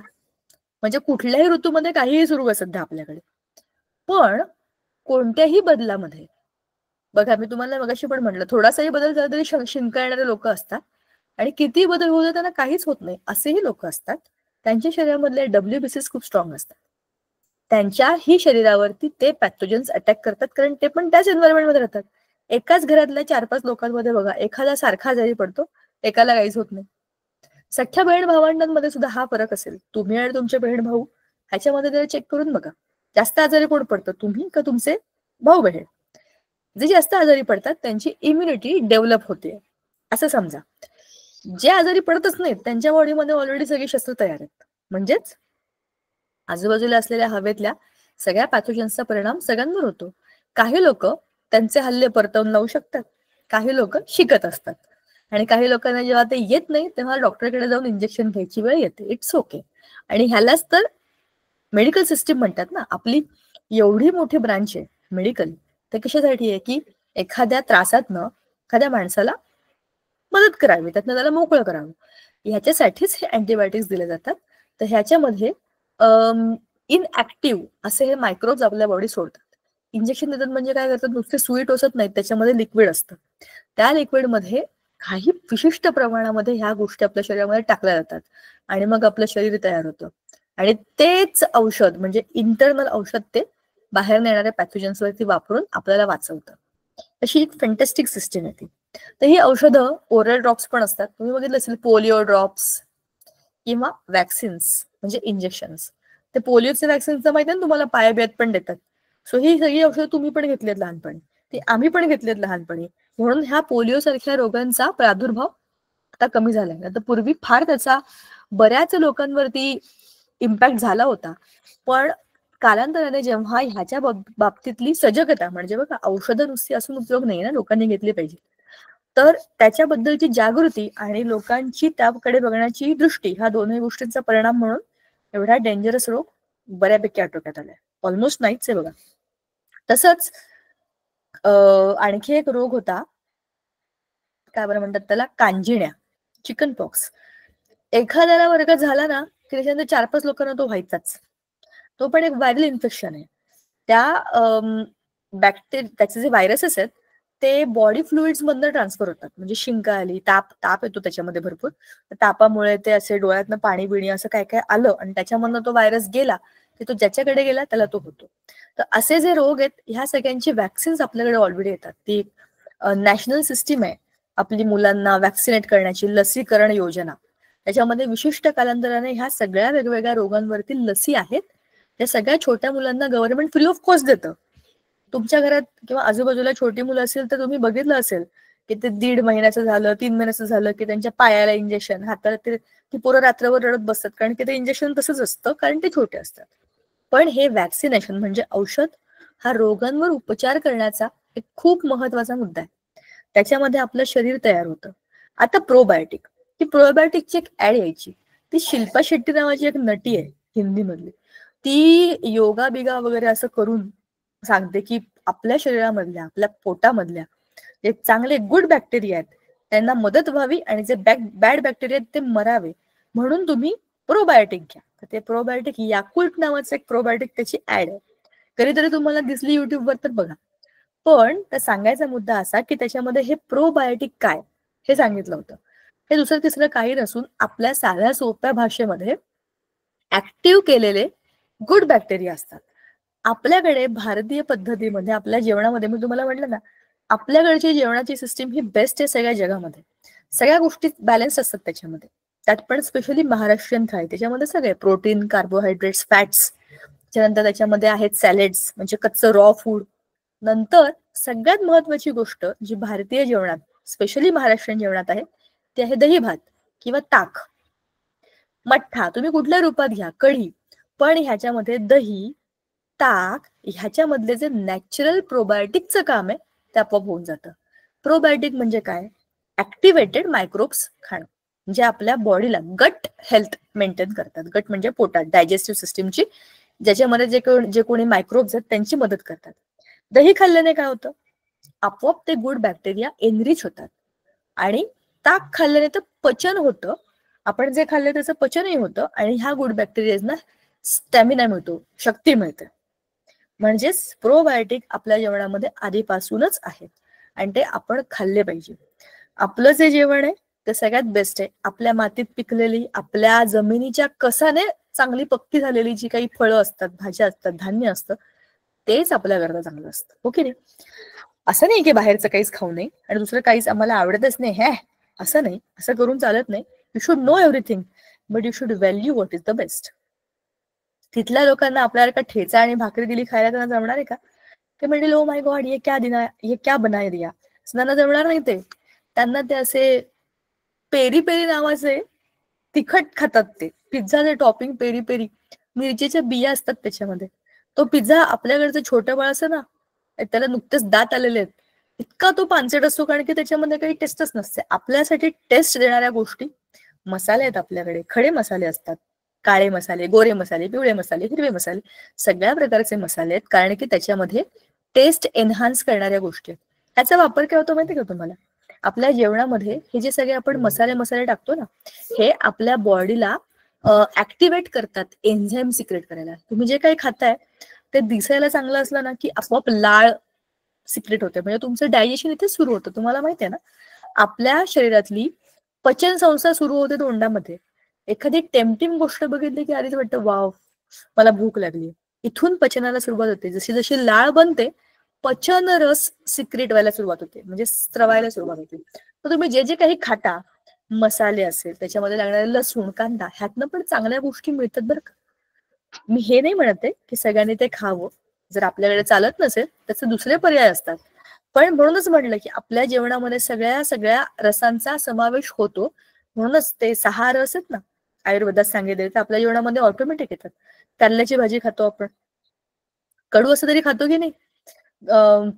म्हणजे कुठल्याही ऋतूमध्ये काहीही सुरू आहे सध्या आपल्याकडे. पण कोणत्याही बदलामध्ये बघा, मी तुम्हाला मगाशी पण म्हटलं, थोडासाही बदल झाला तरी शिंकाळणारे लोक असतात आणि किती बदल होतो त्यांना काहीच होत नाही असेही लोक असतात. त्यांच्या शरीरामधले WBC खूप स्ट्रॉंग असतात. त्यांच्याही शरीरावरती ते पॅथोजन्स अटॅक करतात, कारण ते पण त्याच एन्व्हायरमेंटमध्ये राहतात. एकाच घरातल्या 4-5 लोकांमध्ये बघा, एखादा सारखा आजारी पडतो, एकाला काहीच होत नाही. सख्ख्या बहीण भावंडांमध्ये सुद्धा हा फरक असेल. तुम्ही आणि तुमचे बहीण भाऊ ह्याच्यामध्ये जरा चेक करून बघा, जास्त आजारी कोण पडतं, तुम्ही का तुमचे भाऊ बहीण? जे जास्त आजारी पडतात त्यांची इम्युनिटी डेव्हलप होते असं समजा. जे आजारी पडतच नाहीत त्यांच्या बॉडीमध्ये ऑलरेडी सगळी शस्त्र तयार आहेत. म्हणजेच आजूबाजूला असलेल्या हवेतल्या सगळ्या पॅथोजन्सचा परिणाम सगळ्यांवर होतो. काही लोक त्यांचे हल्ले परतवून लावू शकतात, काही लोक शिकत असतात आणि काही लोकांना जेव्हा ते येत नाही तेव्हा डॉक्टरकडे जाऊन इंजेक्शन घ्यायची वेळ येते. It's okay. आणि ह्यालाच तर मेडिकल सिस्टीम म्हणतात ना. आपली एवढी मोठी ब्रांच आहे मेडिकल, ते कशासाठी आहे की एखाद्या त्रासातनं एखाद्या माणसाला मदत करावी, त्यातनं त्याला मोकळं करावं. ह्याच्यासाठीच हे अँटीबायोटिक्स दिले जातात. तर ह्याच्यामध्ये इनऍक्टिव्ह असे हे मायक्रोब्स आपल्या बॉडी सोडतात. इंजेक्शन देतात म्हणजे काय करतात, नुसते सुई टोचत नाहीत, त्याच्यामध्ये लिक्विड असतं. त्या लिक्विडमध्ये काही विशिष्ट प्रमाणामध्ये ह्या गोष्टी आपल्या शरीरामध्ये टाकल्या जातात आणि मग आपलं शरीर तयार होतं. आणि तेच औषध म्हणजे इंटरनल औषध ते बाहेर येणाऱ्या पॅथोजन्स वरती वापरून आपल्याला वाचवतं. अशी एक फॅन्टॅस्टिक सिस्टीम आहे ती. तर ही औषधं ओरल ड्रॉप्स पण असतात. तुम्ही बघितलं असेल पोलिओ ड्रॉप्स किंवा वॅक्सिन्स म्हणजे इंजेक्शन्स. ते पोलिओचे वॅक्सिन्सचं माहिती आहे ना तुम्हाला, पायाबियात पण देतात. सो ही सगळी औषधं तुम्ही पण घेतलीत लहानपणी, ती आम्ही पण घेतलीत लहानपणी. म्हणून ह्या पोलिओ सारख्या रोगांचा प्रादुर्भाव आता कमी झालाय. आता पूर्वी फार त्याचा बऱ्याच लोकांवरती इम्पॅक्ट झाला होता. पण कालांतराने जेव्हा ह्याच्या बाबतीतली सजगता, म्हणजे बघा औषधं नुसती असून उपयोग नाही ना, लोकांनी घेतली पाहिजे, तर त्याच्याबद्दलची जागृती आणि लोकांची त्याकडे बघण्याची दृष्टी, ह्या दोन्ही गोष्टींचा परिणाम म्हणून एवढा डेंजरस रोग बऱ्यापैकी आटोक्यात आलाय. ऑलमोस्ट नाहीच आहे बघा. तसंच आणखी एक रोग होता, काय बरं म्हणतात त्याला, कांजिण्या, चिकन पॉक्स. एखाद्याला वर्ग झाला ना की त्याच्यानंतर 4-5 लोकांना तो व्हायचाच. तो पण एक व्हायरल इन्फेक्शन आहे. त्या त्याचे जे व्हायरसेस आहेत ते बॉडी फ्लुइड्स मधनं ट्रान्सफर होतात. म्हणजे शिंका आली, ताप येतो त्याच्यामध्ये भरपूर, तापामुळे ते असे डोळ्यातनं पाणी बिणी असं काय काय आलं आणि त्याच्यामधनं तो व्हायरस गेला की तो ज्याच्याकडे गेला त्याला तो होतो. तर असे जे रोग आहेत ह्या सगळ्यांची वॅक्सिन्स आपल्याकडे ऑलरेडी येतात. ती नॅशनल सिस्टीम आहे आपली मुलांना वॅक्सिनेट करण्याची, लसीकरण योजना. त्याच्यामध्ये विशिष्ट कालांतराने ह्या सगळ्या वेगवेगळ्या रोगांवरती लसी आहेत. त्या सगळ्या छोट्या मुलांना गव्हर्नमेंट फ्री ऑफ कॉस्ट देतं. तुमच्या घरात किंवा आजूबाजूला छोटी मुलं असेल तर तुम्ही बघितलं असेल की ते 1.5 महिन्याचं झालं, 3 महिन्याचं झालं की त्यांच्या पायाला इंजेक्शन, हाताला ती पोरं रात्रभर रडत बसतात, कारण की ते इंजेक्शन तसंच असतं, कारण ते छोटे असतात. पण हे वॅक्सिनेशन म्हणजे औषध हा रोगांवर उपचार करण्याचा एक खूप महत्वाचा मुद्दा आहे. त्याच्यामध्ये आपलं शरीर तयार होतं. आता प्रोबायोटिक, ती प्रोबायोटिकची एक ऍड यायची, ती शिल्पा शेट्टी नावाची एक नटी आहे हिंदी मधली, ती योगा बिगा वगैरे असं करून सांगते की आपल्या शरीरामधल्या, आपल्या पोटामधल्या जे चांगले गुड बॅक्टेरिया आहेत त्यांना मदत व्हावी आणि जे बॅड बॅक्टेरिया आहेत ते मरावे, म्हणून तुम्ही प्रोबायोटिक घ्या. तर ते प्रोबायोटिक याकुल्ट नावाचं एक प्रोबायोटिक त्याची ऍड आहे, कधीतरी तुम्हाला दिसली युट्यूबवर तर बघा. पण त्या सांगायचा मुद्दा असा की त्याच्यामध्ये हे प्रोबायोटिक काय हे सांगितलं होतं. हे दुसरं तिसरं काही नसून आपल्या साध्या सोप्या भाषेमध्ये ऍक्टिव्ह केलेले गुड बॅक्टेरिया असतात. आपल्याकडे भारतीय पद्धतीमध्ये आपल्या जेवणामध्ये मी तुम्हाला म्हटलं ना, आपल्याकडची जेवणाची सिस्टीम ही बेस्ट आहे सगळ्या जगामध्ये. सगळ्या गोष्टी बॅलन्स असतात त्याच्यामध्ये. त्यात पण स्पेशली महाराष्ट्रीयन थाळी, त्याच्यामध्ये सगळे प्रोटीन, कार्बोहायड्रेट्स, फॅट्स, त्याच्यानंतर त्याच्यामध्ये आहेत सॅलेड्स म्हणजे कच्चं रॉ फूड. नंतर सगळ्यात महत्वाची गोष्ट जी भारतीय जेवणात स्पेशली महाराष्ट्रीयन जेवणात आहे ते आहे दही भात किंवा ताक, मठ्ठा, तुम्ही कुठल्या रूपात घ्या, कढी. पण ह्याच्यामध्ये दही, ताक ह्याच्यामधले जे नॅचरल प्रोबायोटिकचं काम आहे ते आपोआप होऊन जातं. प्रोबायोटिक म्हणजे काय? ऍक्टिव्हेटेड मायक्रोब्स खाणं, म्हणजे आपल्या बॉडीला गट हेल्थ मेंटेन करतात. गट म्हणजे पोटात डायजेस्टिव्ह सिस्टीमची, ज्याच्यामध्ये जे कोणी मायक्रोब्स आहेत त्यांची मदत करतात. दही खाल्ल्याने काय होतं? आपोआप ते गुड बॅक्टेरिया एनरिच होतात. आणि ताक खाल्ल्याने तर पचन होतं, आपण जे खाल्ले त्याचं पचनही होतं आणि ह्या गुड बॅक्टेरियाजना स्टॅमिना मिळतो, शक्ती मिळते. म्हणजेच प्रोबायोटिक आपल्या जेवणामध्ये आधीपासूनच आहेत आणि ते आपण खाल्ले पाहिजे. आपलं जे जेवण आहे ते सगळ्यात बेस्ट आहे. आपल्या मातीत पिकलेली, आपल्या जमिनीच्या कसाने चांगली पक्की झालेली जी काही फळं असतात, भाज्या असतात, धान्य असतं, तेच आपल्याकरता चांगलं असतं, हो की नाही? असं नाही की बाहेरचं काहीच खाऊ नये आणि दुसरं काहीच आम्हाला आवडतच नाही, हे असं नाही, असं करून चालत नाही. You should know everything but you should value what is the best. तिथल्या लोकांना आपल्याला ठेचा आणि भाकरी दिली खायला त्यांना जमणार आहे का? ते म्हणजे ओ माय गॉड ये क्या बनाय दिया, त्यांना जमणार नाही. ते त्यांना ते असे पेरी पेरी नावाचे तिखट खातात. ते पिझ्झाचे टॉपिंग पेरी पेरी, मिरचीच्या बिया असतात त्याच्यामध्ये. तो पिझ्झा आपल्याकडचं छोटं बाळ असं ना, त्याला नुकतेच दात आलेले आहेत, इतका तो पानसट असतो कारण की त्याच्यामध्ये काही टेस्टच नसते. आपल्यासाठी टेस्ट देणाऱ्या गोष्टी मसाले आहेत आपल्याकडे, खडे मसाले असतात, काळे मसाले, गोरे मसाले, पिवळे मसाले, हिरवे मसाले, सगळ्या प्रकारचे मसाले आहेत कारण की त्याच्यामध्ये टेस्ट एनहान्स करणाऱ्या गोष्टी आहेत. ह्याचा वापर काय होतो माहिती का तुम्हाला? आपल्या जेवणामध्ये हे जे सगळे आपण मसाले टाकतो ना, हे आपल्या बॉडीला ऍक्टिव्हेट करतात एन्झाईम सिक्रेट करायला. तुम्ही जे काही खाताय ते दिसायला चांगलं असलं ना की आपोआप लाळ सिक्रेट होते, म्हणजे तुमचं डायजेशन इथे सुरू होतं. तुम्हाला माहिती आहे ना, आपल्या शरीरातली पचन संस्था सुरू होते तोंडामध्ये. एखादी टेम्पटिंग गोष्ट बघितली की आधीच वाटतं वाव मला भूक लागली, इथून पचनाला सुरुवात होते. जशी जशी लाळ बनते पचन रस सिक्रेट व्हायला सुरुवात होते, म्हणजे स्त्रवायला सुरुवात होते. तर तुम्ही जे जे काही खाता, मसाले असेल, त्याच्यामध्ये लागणारे लसूण, कांदा, ह्यातनं पण चांगल्या गोष्टी मिळतात बरं का. मी हे नाही म्हणत आहे की सगळ्यांनी ते खावं, जर आपल्याकडे चालत नसेल त्याचे दुसरे पर्याय असतात. पण म्हणूनच म्हटलं की आपल्या जेवणामध्ये सगळ्या रसांचा समावेश होतो. म्हणूनच ते 6 रस आहेत ना आयुर्वेदात सांगितले, ते आपल्या जेवणामध्ये ऑटोमॅटिक येतात. कारल्याची भाजी खातो आपण, कडू असं तरी खातो की नाही?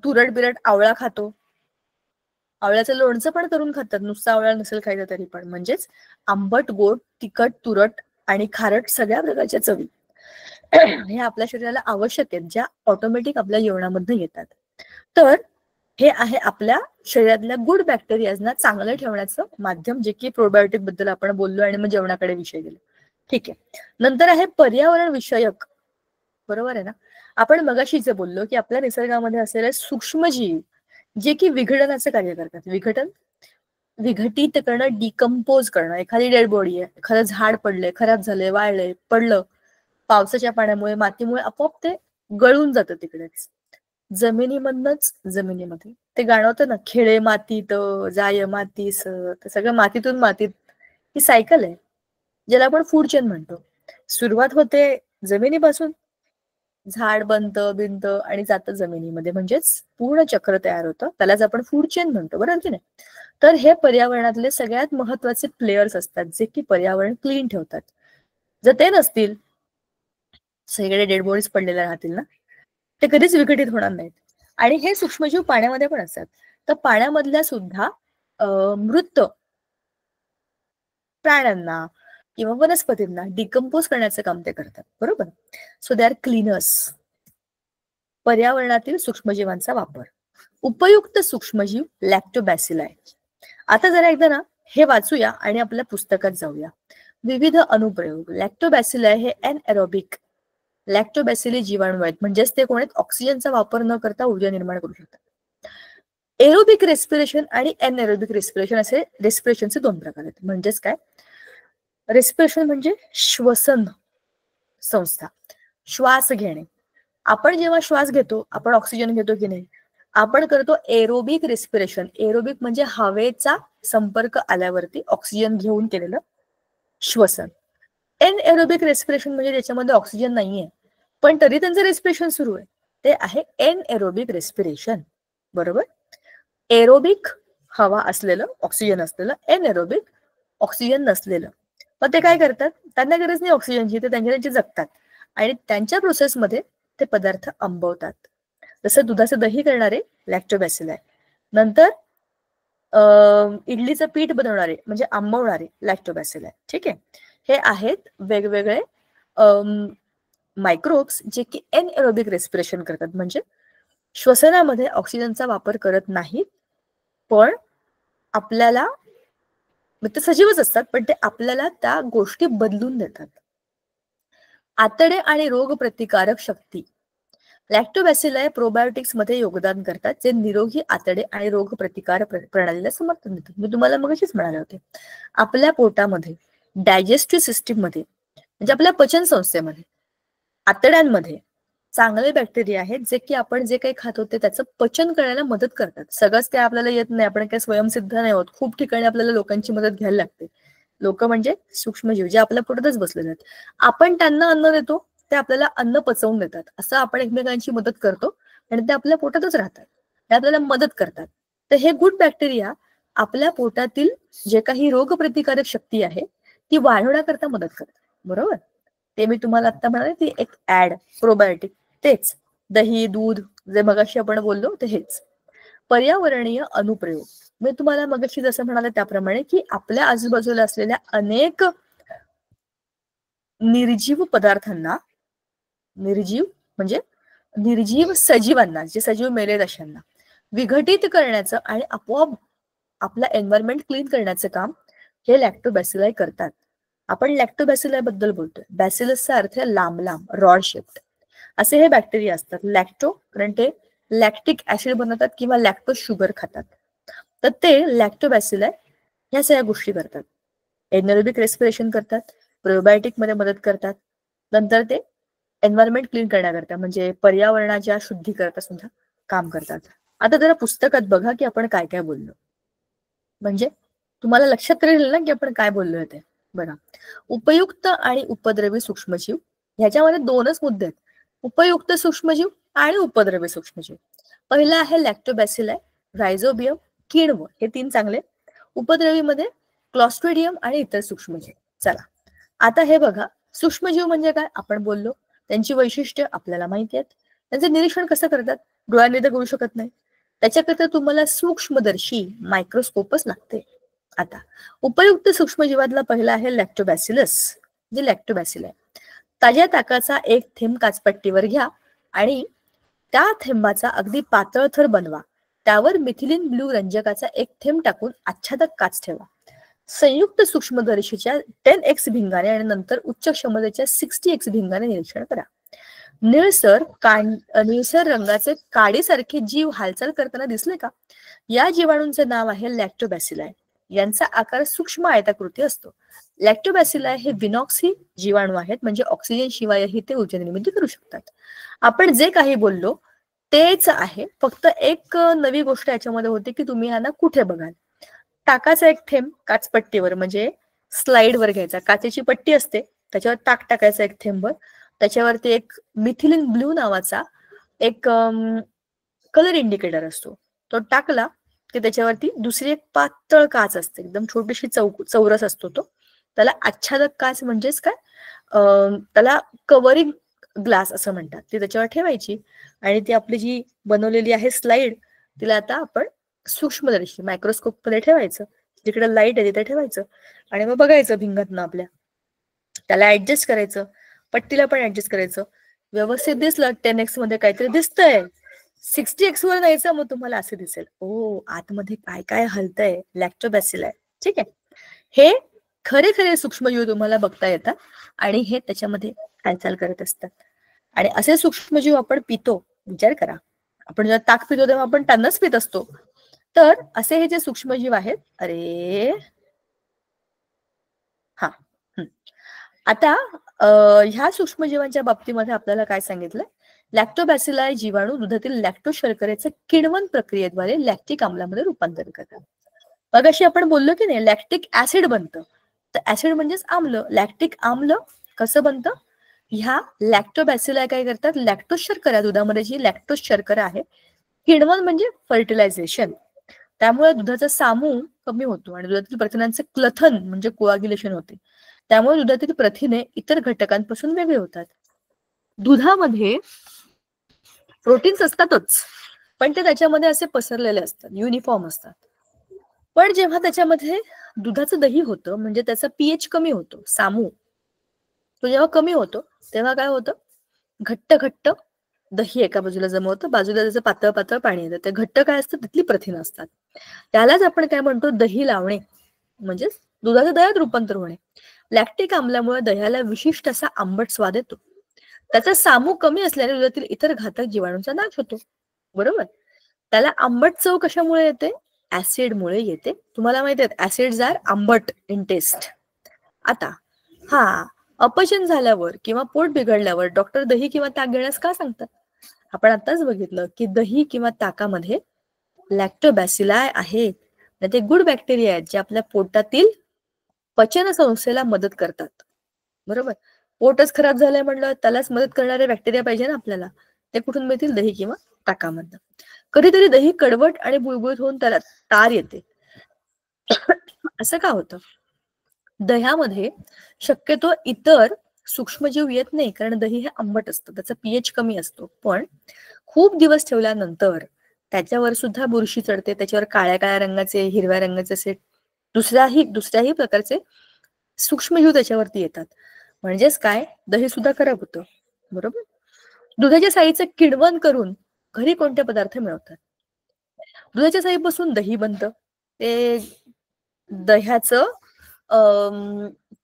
तुरट बिरट आवळा खातो, आवळ्याचं लोणचं पण करून खातात, नुसता आवळा नसेल खायचा तरी पण. म्हणजेच आंबट, गोड, तिखट, तुरट आणि खारट सगळ्या प्रकारच्या चवी हे आपल्या शरीराला आवश्यक आहेत, ज्या ऑटोमॅटिक आपल्या जेवणामध्ये येतात. तर हे आहे आपल्या शरीरातल्या गुड बॅक्टेरियाजना चांगलं ठेवण्याचं माध्यम, जे की प्रोबायोटिक बद्दल आपण बोललो आणि मग जेवणाकडे विषय गेलो. ठीक आहे. नंतर आहे पर्यावरण विषयक, बरोबर आहे ना? आपण मगाशी जे बोललो की आपल्या निसर्गामध्ये असलेले सूक्ष्मजीव जे की विघटनाचं कार्य करतात. विघटित करणं, डिकम्पोज करणं. एखादी डेड बॉडी आहे, एखादं झाड पडलंय, खराब झालंय, वाळलंय, पडलं, पावसाच्या पाण्यामुळे, मातीमुळे आपोआप ते गळून जातं तिकडेच, जमिनीमध्ये ते गाणवतं ना, खेळे मातीत जाय मातीस, ते सगळं मातीतून मातीत. ही सायकल आहे ज्याला आपण फूड चेन म्हणतो. सुरुवात होते जमिनीपासून, झाड बनतं बिनतं आणि जातं जमिनीमध्ये, म्हणजेच पूर्ण चक्र तयार होतं, त्यालाच आपण फूड चेन म्हणतो, बरोबर की नाही? तर हे पर्यावरणातले सगळ्यात महत्वाचे प्लेयर्स असतात जे की पर्यावरण क्लीन ठेवतात. जर ते नसतील, सगळीकडे डेड बॉडीज पडलेल्या राहतील ना, ते कधीच विघटित होणार नाहीत. आणि हे सूक्ष्मजीव पाण्यामध्ये पण असतात. तर पाण्यामधल्या सुद्धा मृत प्राण्यांना किंवा वनस्पतींना डिकम्पोज करण्याचं काम ते करतात, बरोबर. So they are cleaners. पर्यावरणातील सूक्ष्मजीवांचा वापर. उपयुक्त सूक्ष्मजीव लॅक्टोबॅसिलाई. आता जरा एकदा ना हे वाचूया आणि आपल्या पुस्तकात जाऊया. विविध अनुप्रयोग. लॅक्टोबॅसिलाई हे एनएरोबिक लॅक्टोबॅसिली जीवाणू आहेत, म्हणजेच ते कोण आहेत, ऑक्सिजनचा वापर न करता ऊर्जा निर्माण करू शकतात. एरोबिक रेस्पिरेशन आणि एनएरोबिक रेस्पिरेशन असे रेस्पिरेशनचे दोन प्रकार आहेत. म्हणजेच काय, रेस्पिरेशन म्हणजे श्वसन संस्था, श्वास घेणे. आपण जेव्हा श्वास घेतो आपण ऑक्सिजन घेतो की नाही, आपण करतो एरोबिक रेस्पिरेशन. एरोबिक म्हणजे हवेचा संपर्क आल्यावरती ऑक्सिजन घेऊन केलेलं श्वसन. एनएरोबिक रेस्पिरेशन म्हणजे त्याच्यामध्ये ऑक्सिजन नाहीये पण तरी त्यांचं रेस्पिरेशन सुरू आहे, ते आहे एनएरोबिक रेस्पिरेशन, बरोबर. एरोबिक हवा असलेलं, ऑक्सिजन असलेलं, एनएरोबिक ऑक्सिजन नसलेलं. मग ते काय करतात, त्यांना गरज नाही ऑक्सिजनची, ते त्यांचे जगतात आणि त्यांच्या प्रोसेसमध्ये ते पदार्थ आंबवतात. जसं दुधाचं दही करणारे लॅक्टोबॅसिलाई, नंतर इडलीचं पीठ बनवणारे म्हणजे आंबवणारे लॅक्टोबॅसिलाई. ठीक आहे, हे आहेत वेगवेगळे मायक्रोब्स जे की एनएरोबिक रेस्पिरेशन करतात, म्हणजे श्वसनामध्ये ऑक्सिजनचा वापर करत नाहीत पण आपल्याला, ते सजीवच असतात पण ते आपल्याला त्या गोष्टी बदलून देतात. आतडे आणि रोग प्रतिकारक शक्ती. लॅक्टोबॅसिलाई प्रोबायोटिक्स मध्ये योगदान करतात जे निरोगी आतडे आणि रोग प्रतिकार प्रणालीला समर्थन देतात. मी तुम्हाला मगाशीच म्हणाले होते, आपल्या पोटामध्ये, डायजेस्टिव्ह सिस्टीम मध्ये म्हणजे आपल्या पचन संस्थेमध्ये, आतड्यांमध्ये चांगले बॅक्टेरिया आहेत जे की आपण जे काही खातो ते त्याचं पचन करायला मदत करतात. सगळंच काय आपल्याला येत नाही, आपण काही स्वयंसिद्ध नाही होत. खूप ठिकाणी आपल्याला लोकांची मदत घ्यायला लागते. लोक म्हणजे सूक्ष्मजीव जे आपल्या पोटातच बसलेले आहेत. आपण त्यांना अन्न देतो, ते आपल्याला अन्न पचवून देतात. असं आपण एकमेकांची मदत करतो आणि ते आपल्या पोटातच राहतात, ते आपल्याला मदत करतात. तर हे गुड बॅक्टेरिया आपल्या पोटातील जे काही रोग प्रतिकारक शक्ती आहे ती वाढवण्याकरता मदत करतात, बरोबर. ते मी तुम्हाला आता म्हणाले ती एक ऍड प्रोबायोटिक, तेच दही दूध जे मगाशी आपण बोललो ते हेच. पर्यावरणीय अनुप्रयोग. मी तुम्हाला मगाशी जसं म्हणाले त्याप्रमाणे की आपल्या आजूबाजूला असलेल्या अनेक निर्जीव पदार्थांना, निर्जीव म्हणजे निर्जीव सजीवांना, जे सजीव मेलेत अशांना विघटित करण्याचं आणि आपोआप आपला एन्व्हायरमेंट क्लीन करण्याचं काम हे लॅक्टोबॅसिलाई करतात. आपण लॅक्टोबॅसिलाई बद्दल बोलतोय. बॅसिलसचा अर्थ आहे लांब लांब, रॉड शेप्ड. असे हे बॅक्टेरिया असतात. लॅक्टो कारण ते लॅक्टिक ऍसिड बनवतात किंवा लॅक्टोज शुगर खातात, तर ते लॅक्टोबॅसिलाई ह्या सगळ्या गोष्टी करतात. एनएरोबिक रेस्पिरेशन करतात, प्रोबायोटिक मध्ये मदत करतात, नंतर ते एन्व्हायरमेंट क्लीन करण्याकरता म्हणजे पर्यावरणाच्या शुद्धीकरता सुद्धा काम करतात. आता जरा पुस्तकात बघा की आपण काय काय बोललो, म्हणजे तुम्हाला लक्षात राहील ना की आपण काय बोललोय ते. बघा, उपयुक्त आणि उपद्रवी सूक्ष्मजीव, ह्याच्यामध्ये दोनच मुद्दे आहेत, उपयुक्त सूक्ष्मजीव आणि उपद्रवी सूक्ष्मजीव. पहिला आहे लॅक्टोबॅसिलाई, रायझोबियम, किण्व, हे तीन चांगले. उपद्रवी मध्ये क्लॉस्ट्रिडियम आणि इतर सूक्ष्मजीव. चला आता हे बघा, सूक्ष्मजीव म्हणजे काय आपण बोललो, त्यांची वैशिष्ट्य आपल्याला माहिती आहेत. त्यांचं निरीक्षण कसं करतात, डोळ्यांनी तर करू शकत नाही, त्याच्याकरता तुम्हाला सूक्ष्मदर्शी मायक्रोस्कोपच लागते. आता उपयुक्त सूक्ष्मजीवातला पहिला आहे लॅक्टोबॅसिलस, जे लॅक्टोबॅसिलाई. ताज्या ताकाचा एक थेंब काचपट्टीवर घ्या आणि त्या थेंबाचा अगदी पातळ थर बनवा. त्यावर मिथिलीन ब्लू रंजकाचा एक थेंब टाकून आच्छादक काच ठेवा. संयुक्त सूक्ष्मदर्शीच्या 10x भिंगाने आणि नंतर उच्च क्षमतेच्या 60x भिंगाने निरीक्षण करा. निळसर रंगाचे काडीसारखे जीव हालचाल करताना दिसले का? या जीवाणूंचे नाव आहे लॅक्टोबॅसिलाई. यांचा आकार सूक्ष्म आयताकृती असतो. लॅक्टोबॅसिलाई हे विनॉक्सी जीवाणू आहेत, म्हणजे ऑक्सिजन शिवायही ते ऊर्जा निर्मिती करू शकतात. आपण जे काही बोललो तेच आहे, फक्त एक नवी गोष्ट याच्यामध्ये होती की तुम्ही ह्यांना कुठे बघाल. टाकाचा एक थेंब काचपट्टीवर म्हणजे स्लाइडवर घ्यायचा, काचेची पट्टी असते त्याच्यावर टाक टाकायचा एक थेंब, त्याच्यावरती एक मिथिलीन ब्लू नावाचा एक कलर इंडिकेटर असतो, तो टाकला की त्याच्यावरती दुसरी एक पातळ काच असते, एकदम छोटीशी चौरस असतो तो, त्याला आच्छादक काच म्हणजेच काय, त्याला कव्हरिंग ग्लास असं म्हणतात. ती त्याच्यावर ठेवायची आणि ती आपली जी बनवलेली आहे स्लाइड, तिला आता आपण सूक्ष्मदर्शी मायक्रोस्कोप मध्ये ठेवायचं जिकडे लाईट आहे तिथे ठेवायचं आणि मग बघायचं भिंगातनं आपल्या. त्याला ऍडजस्ट करायचं, पट्टीला पण ऍडजस्ट करायचं. व्यवस्थित दिसलं 10x मध्ये काहीतरी दिसतंय, 60x वर न्यायचं, मग तुम्हाला असं दिसेल ओ आतमध्ये काय काय हलतंय, लॅक्टोबॅसिल आहे. ठीक आहे, हे खरे खरे सूक्ष्मजीव तुम्हाला बघता येतात आणि हे त्याच्यामध्ये हालचाल करत असतात. आणि असे सूक्ष्मजीव आपण पितो, विचार करा, आपण जेव्हा ताक पितो तेव्हा आपण त्यांनाच पित असतो. तर असे हे जे सूक्ष्मजीव आहेत, अरे हा आता ह्या सूक्ष्मजीवांच्या बाबतीमध्ये आपल्याला काय सांगितलंय, लॅक्टोबॅसिलाई जीवाणू दुधातील लॅक्टोज शर्करेचं किण्वन प्रक्रियेद्वारे लॅक्टिक आम्लामध्ये रूपांतर करतात. मग अशी आपण बोललो की नाही लॅक्टिक ऍसिड बनतं, तर ऍसिड म्हणजेच आम्ल. लॅक्टिक आम्ल कसं बनतं, ह्या लॅक्टोबॅसिलाई काय करतात, लॅक्टोज शर्करा, दुधामध्ये जी लॅक्टोज शर्करा आहे, किण्वन म्हणजे फर्टिलायझेशन, त्यामुळे दुधाचा सामू कमी होतो आणि दुधातील प्रथिनांचे क्लथन म्हणजे कोआग्युलेशन होते. त्यामुळे दुधातील प्रथिने इतर घटकांपासून वेगळे होतात. दुधामध्ये प्रोटीन्स असतातच, पण ते त्याच्यामध्ये असे पसरलेले असतात, युनिफॉर्म असतात. पण जेव्हा त्याच्यामध्ये दुधाचं दही होतं, म्हणजे त्याचा पीएच कमी होतो, सामू तो जेव्हा कमी होतो तेव्हा काय होतं, घट्ट घट्ट दही एका बाजूला जमा होतं, बाजूला त्याचं पातळ पातळ पाणी येतं. ते घट्ट काय असतं, तिथली प्रथिनं असतात. त्यालाच आपण काय म्हणतो, दही लावणे, म्हणजे दुधाचं दह्यात रूपांतर होणे. लॅक्टिक आम्लामुळे दह्याला विशिष्ट असा आंबट स्वाद येतो. त्याचा सामू कमी असल्याने दुधातील इतर घातक जीवाणूंचा नाश होतो. बरोबर, त्याला आंबट चव कशामुळे येते, ऍसिडमुळे येते. तुम्हाला माहिती आहे ऍसिड्स आर आंबट इन टेस्ट. आता हा अपचन झाल्यावर किंवा पोट बिघडल्यावर डॉक्टर दही किंवा ताक घेण्यास का सांगतात. आपण आताच बघितलं की दही किंवा ताकामध्ये लॅक्टोबॅसिलाई आहेत, ते गुड बॅक्टेरिया आहेत जे आपल्या पोटातील पचन संस्थेला मदत करतात. बरोबर, पोटच खराब झालंय म्हणलं त्यालाच मदत करणारे बॅक्टेरिया पाहिजे ना आपल्याला, ते कुठून मिळतील, दही किंवा ताकामधनं. कधीतरी दही कडवट आणि बुळबुळीत होऊन त्याला तार येते. असं का होतं, दह्यामध्ये शक्यतो इतर सूक्ष्मजीव येत नाही, कारण दही हे आंबट असतं, त्याचा पीएच कमी असतो. पण खूप दिवस ठेवल्यानंतर त्याच्यावर सुद्धा बुरशी चढते, त्याच्यावर काळ्या काळ्या रंगाचे, हिरव्या रंगाचे असे दुसऱ्याही प्रकारचे सूक्ष्मजीव त्याच्यावरती येतात. म्हणजेच काय, दही सुद्धा खराब होतं. बरोबर, दुधाच्या साईचं किण्वन करून घरी कोणते पदार्थ मिळवतात. दुधाच्या साईपासून दही बनतं, ते दह्याचं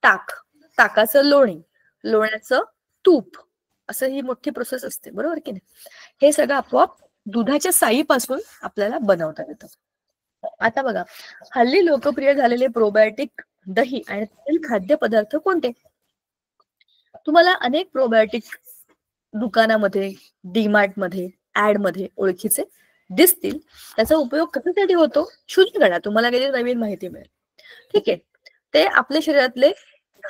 ताक, ताकाचं लोणी, लोण्याचं तूप, असं ही मोठी प्रोसेस असते. बरोबर की नाही, हे सगळं आपोआप दुधाच्या साईपासून आपल्याला बनवता येतं. आता बघा, हल्ली लोकप्रिय झालेले प्रोबायोटिक दही आणि त्यातील खाद्यपदार्थ कोणते. तुम्हाला अनेक प्रोबायोटिक दुकानामध्ये, डीमार्ट मध्ये, ऍड मध्ये ओळखीचे दिसतील. त्याचा उपयोग कशासाठी होतो, शोधून काढा, तुम्हाला काही नवीन माहिती मिळेल. ठीक आहे, ते आपल्या शरीरातले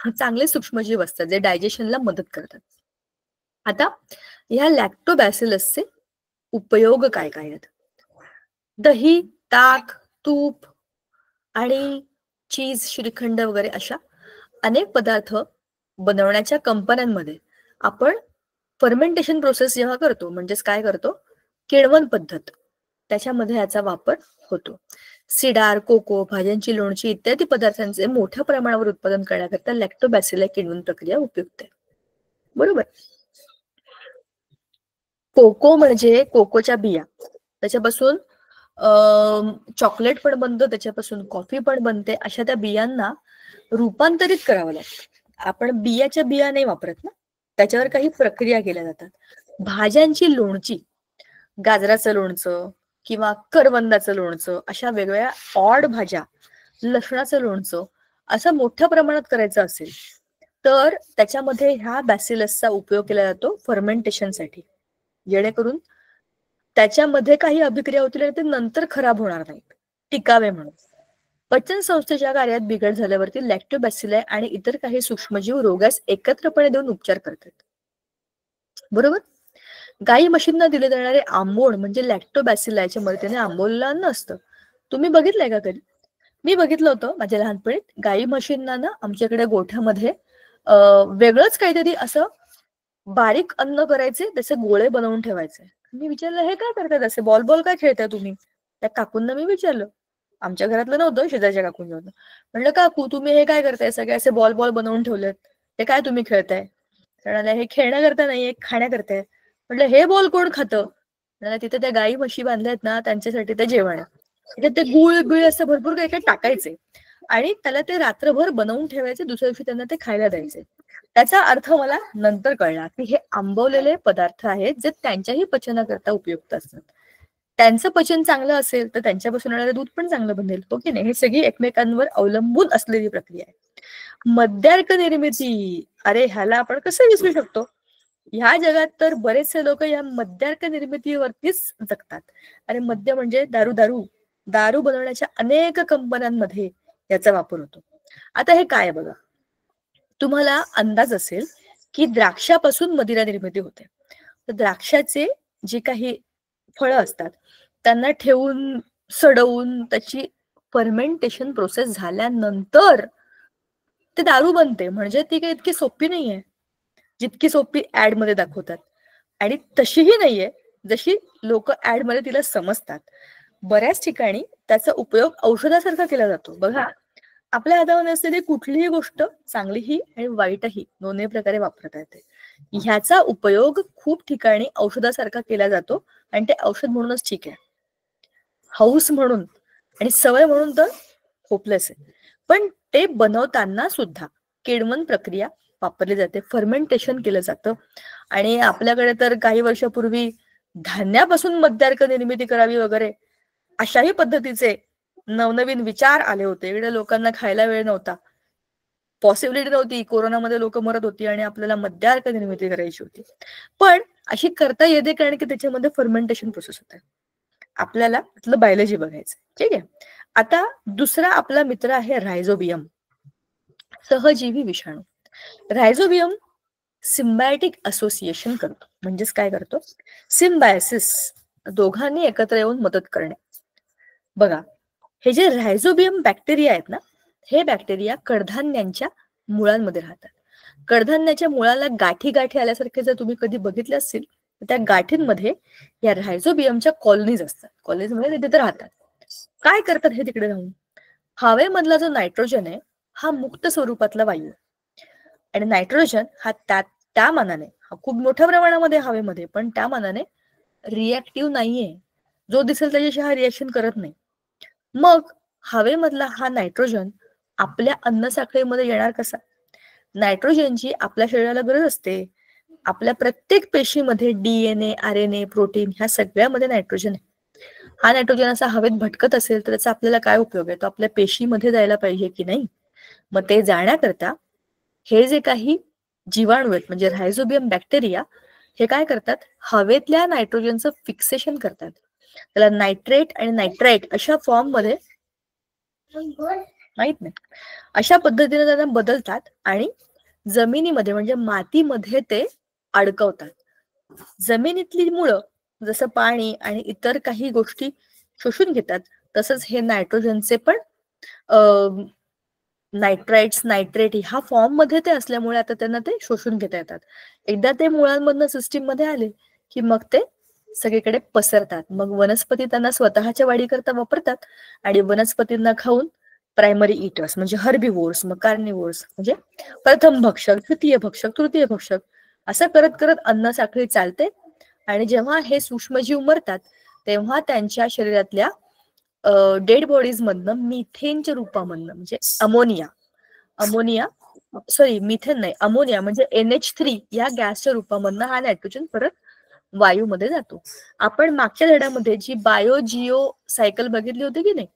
चांगले सूक्ष्मजीव असतात जे डायजेशनला मदत करतात. आता ह्या लॅक्टोबॅसिलसचे उपयोग काय काय आहेत. दही, ताक, तूप आणि चीज, श्रीखंड वगैरे अशा अनेक पदार्थ बनवण्याच्या कंपन्यांमध्ये आपण फर्मेंटेशन प्रोसेस जेव्हा करतो, म्हणजेच काय करतो, किण्वन पद्धत, त्याच्यामध्ये याचा वापर होतो. सिडार, कोको, भाज्यांची लोणची इत्यादी पदार्थांचे मोठ्या प्रमाणावर उत्पादन करण्याकरता लॅक्टोबॅसिलाई किण्वन प्रक्रिया उपयुक्त आहे. बरोबर, कोको म्हणजे कोकोच्या बिया, त्याच्यापासून चॉकलेट पण बनतं, त्याच्यापासून कॉफी पण बनते. अशा त्या बियांना रूपांतरित करावं लागतं. आपण बियाच्या बिया नाही वापरत ना, त्याच्यावर काही प्रक्रिया केल्या जातात. भाज्यांची लोणची, गाजराचं लोणचं किंवा करवंदाचं लोणचं, अशा वेगवेगळ्या ऑड भाज्या, लसणाचं लोणचं, असं मोठ्या प्रमाणात करायचं असेल तर त्याच्यामध्ये ह्या बॅसिलसचा उपयोग केला जातो फर्मेंटेशनसाठी, जेणेकरून त्याच्यामध्ये काही अभिक्रिया होतील आणि ते नंतर खराब होणार नाहीत, टिकावे म्हणून. पचन संस्थेच्या कार्यात बिघड झाल्यावरती लॅक्टोबॅसिलाई आणि इतर काही सूक्ष्मजीव रोगास एकत्रपणे देऊन उपचार करतात. बरोबर, गाई म्हशींना दिले जाणारे आंबोण म्हणजे लॅक्टोबॅसिलायच्या मदतीने आंबवलेलं अन्न असतं. तुम्ही बघितलंय का कधी. मी बघितलं होतं माझ्या लहानपणी, गाई म्हशींना ना आमच्याकडे गोठ्यामध्ये वेगळंच काहीतरी असं बारीक अन्न करायचे, त्याचे गोळे बनवून ठेवायचे. मी विचारलं हे काय करतात, असे बॉल बॉल काय खेळताय तुम्ही, त्या काकूंना मी विचारलं. आमच्या घरातलं नव्हतं, शेजारच्या काकूंचं होतं. म्हणलं काकू तुम्ही हे काय करताय, सगळे असे बॉल बॉल बनवून ठेवलेत, हे काय तुम्ही खेळताय? म्हणाल्या हे खेळणं करता नाही, खाण्या करताय. म्हटलं हे बॉल कोण खातं? म्हणाल्या तिथे त्या गाई म्हशी बांधल्यात ना, त्यांच्यासाठी ते जेवण आहे. तिथे ते गुळ बिळ असं भरपूर काही काही टाकायचे आणि त्याला ते रात्रभर बनवून ठेवायचे, दुसऱ्या दिवशी त्यांना ते खायला द्यायचे. त्याचा अर्थ मला नंतर कळला की हे आंबवलेले पदार्थ आहेत जे त्यांच्याही पचनाकरता उपयुक्त असतात. त्यांचं पचन चांगलं असेल तर त्यांच्यापासून येणारं दूध पण चांगलं बनेल, हो की नाही? हे सगळी एकमेकांवर अवलंबून असलेली प्रक्रिया आहे. मद्यार्क निर्मिती, अरे ह्याला आपण कसं विसरू शकतो? ह्या जगात तर बरेचसे लोक या मद्यार्क निर्मितीवरतीच जगतात. अरे मद्य म्हणजे दारू, दारू दारू बनवण्याच्या अनेक कंपन्यांमध्ये याचा वापर होतो. आता हे काय बघा, तुम्हाला अंदाज असेल की द्राक्षापासून मदिरा निर्मिती होते. तर द्राक्षाचे जे काही फळं असतात त्यांना ठेवून सडवून त्याची फर्मेंटेशन प्रोसेस झाल्यानंतर ते दारू बनते. म्हणजे ती काही इतकी सोपी नाहीये जितकी सोपी ऍड मध्ये दाखवतात, आणि तशीही नाहीये जशी लोक ऍड मध्ये तिला समजतात. बऱ्याच ठिकाणी त्याचा उपयोग औषधासारखा केला जातो. बघा, आपल्या हातावर असलेली कुठलीही गोष्ट चांगलीही आणि वाईटही दोन्ही प्रकारे वापरता येते. ह्याचा उपयोग खूप ठिकाणी औषधासारखा केला जातो आणि ते औषध म्हणूनच ठीक आहे. हौस म्हणून आणि सवय म्हणून तर होपलेस आहे. पण ते बनवताना सुद्धा किण्वन प्रक्रिया वापरली जाते, फर्मेंटेशन केलं जातं. आणि आपल्याकडे तर काही वर्षापूर्वी धान्यापासून मद्यार्क निर्मिती करावी वगैरे अशाही पद्धतीचे नवनवीन विचार आले होते. इकडे लोकांना खायला वेळ नव्हता, पॉसिबिलिटी नव्हती, कोरोनामध्ये लोक मरत होती आणि आपल्याला मद्यार्क निर्मिती करायची होती. पण अशी करता येते कारण की त्याच्यामध्ये फर्मेंटेशन प्रोसेस होते. आपल्याला त्यातलं बायोलॉजी बघायचं, ठीक आहे? आता दुसरा आपला मित्र आहे रायझोबियम, सहजीवी विषाणू. रायझोबियम सिम्बायोटिक असोसिएशन करतो. म्हणजेच काय करतो? सिम्बायसिस, दोघांनी एकत्र येऊन मदत करणे. बघा, हे जे रायझोबियम बॅक्टेरिया आहेत ना, हे बॅक्टेरिया कडधान्यांच्या मुळांमध्ये राहतात. कडधान्याच्या मुळाला गाठी गाठी आल्यासारखे जर तुम्ही कधी बघितले असतील तर त्या गाठींमध्ये या रायझोबियमच्या कॉलनीज असतात. कॉलनीज मध्ये ते तिथे राहतात. काय करतात हे तिकडे राहून? हवेमधला जो नायट्रोजन आहे हा मुक्त स्वरूपातला वायू आहे, आणि नायट्रोजन हा त्या मानाने हा खूप मोठ्या प्रमाणामध्ये हवेमध्ये, पण त्या मानाने रिॲक्टिव्ह नाहीये. जो दिसेल त्याच्याशी हा रिएक्शन करत नाही. मग हवेमधला हा नायट्रोजन आपल्या अन्न साखळीमध्ये येणार कसा? नायट्रोजनची आपल्या शरीराला गरज असते. आपल्या प्रत्येक पेशीमध्ये DNA, RNA, प्रोटीन ह्या सगळ्यामध्ये नायट्रोजन आहे. हा नायट्रोजन असा हवेत भटकत असेल तर त्याचा आपल्याला काय उपयोग आहे? तो आपल्या पेशीमध्ये जायला पाहिजे की नाही? मग ते जाण्याकरता हे जे काही जीवाणू आहेत म्हणजे रायझोबियम बॅक्टेरिया, हे काय करतात? हवेतल्या नायट्रोजनचं फिक्सेशन करतात. त्याला नायट्रेट आणि नायट्राइट अशा फॉर्म मध्ये, माहित नाही, अशा पद्धतीने त्यांना बदलतात आणि जमिनीमध्ये म्हणजे मातीमध्ये ते अडकवतात. जमिनीतली मुळं जसं पाणी आणि इतर काही गोष्टी शोषून घेतात, तसंच हे नायट्रोजनचे पण नायट्राइट्स, नायट्रेट ह्या फॉर्म मध्ये ते असल्यामुळे आता त्यांना ते शोषून घेता येतात. एकदा ते मुळांमधनं सिस्टीम मध्ये आले की मग ते सगळीकडे पसरतात. मग वनस्पती त्यांना स्वतःच्या वाढीकरता वापरतात आणि वनस्पतींना खाऊन प्रायमरी इटर्स म्हणजे हर्बिवोर्स, मग कार्निवोर्स म्हणजे प्रथम भक्षक, द्वितीय भक्षक, तृतीय भक्षक असं करत करत अन्न साखळी चालते. आणि जेव्हा हे सूक्ष्मजीव मरतात तेव्हा त्यांच्या शरीरातल्या डेड बॉडीज मधनं मिथेनच्या रूपामधनं म्हणजे मिथेन नाही, अमोनिया म्हणजे NH3 या गॅसच्या रूपामधनं हा नायट्रोजन परत वायूमध्ये जातो. आपण मागच्या धड्यामध्ये जी बायोजिओ सायकल बघितली होती की नाही,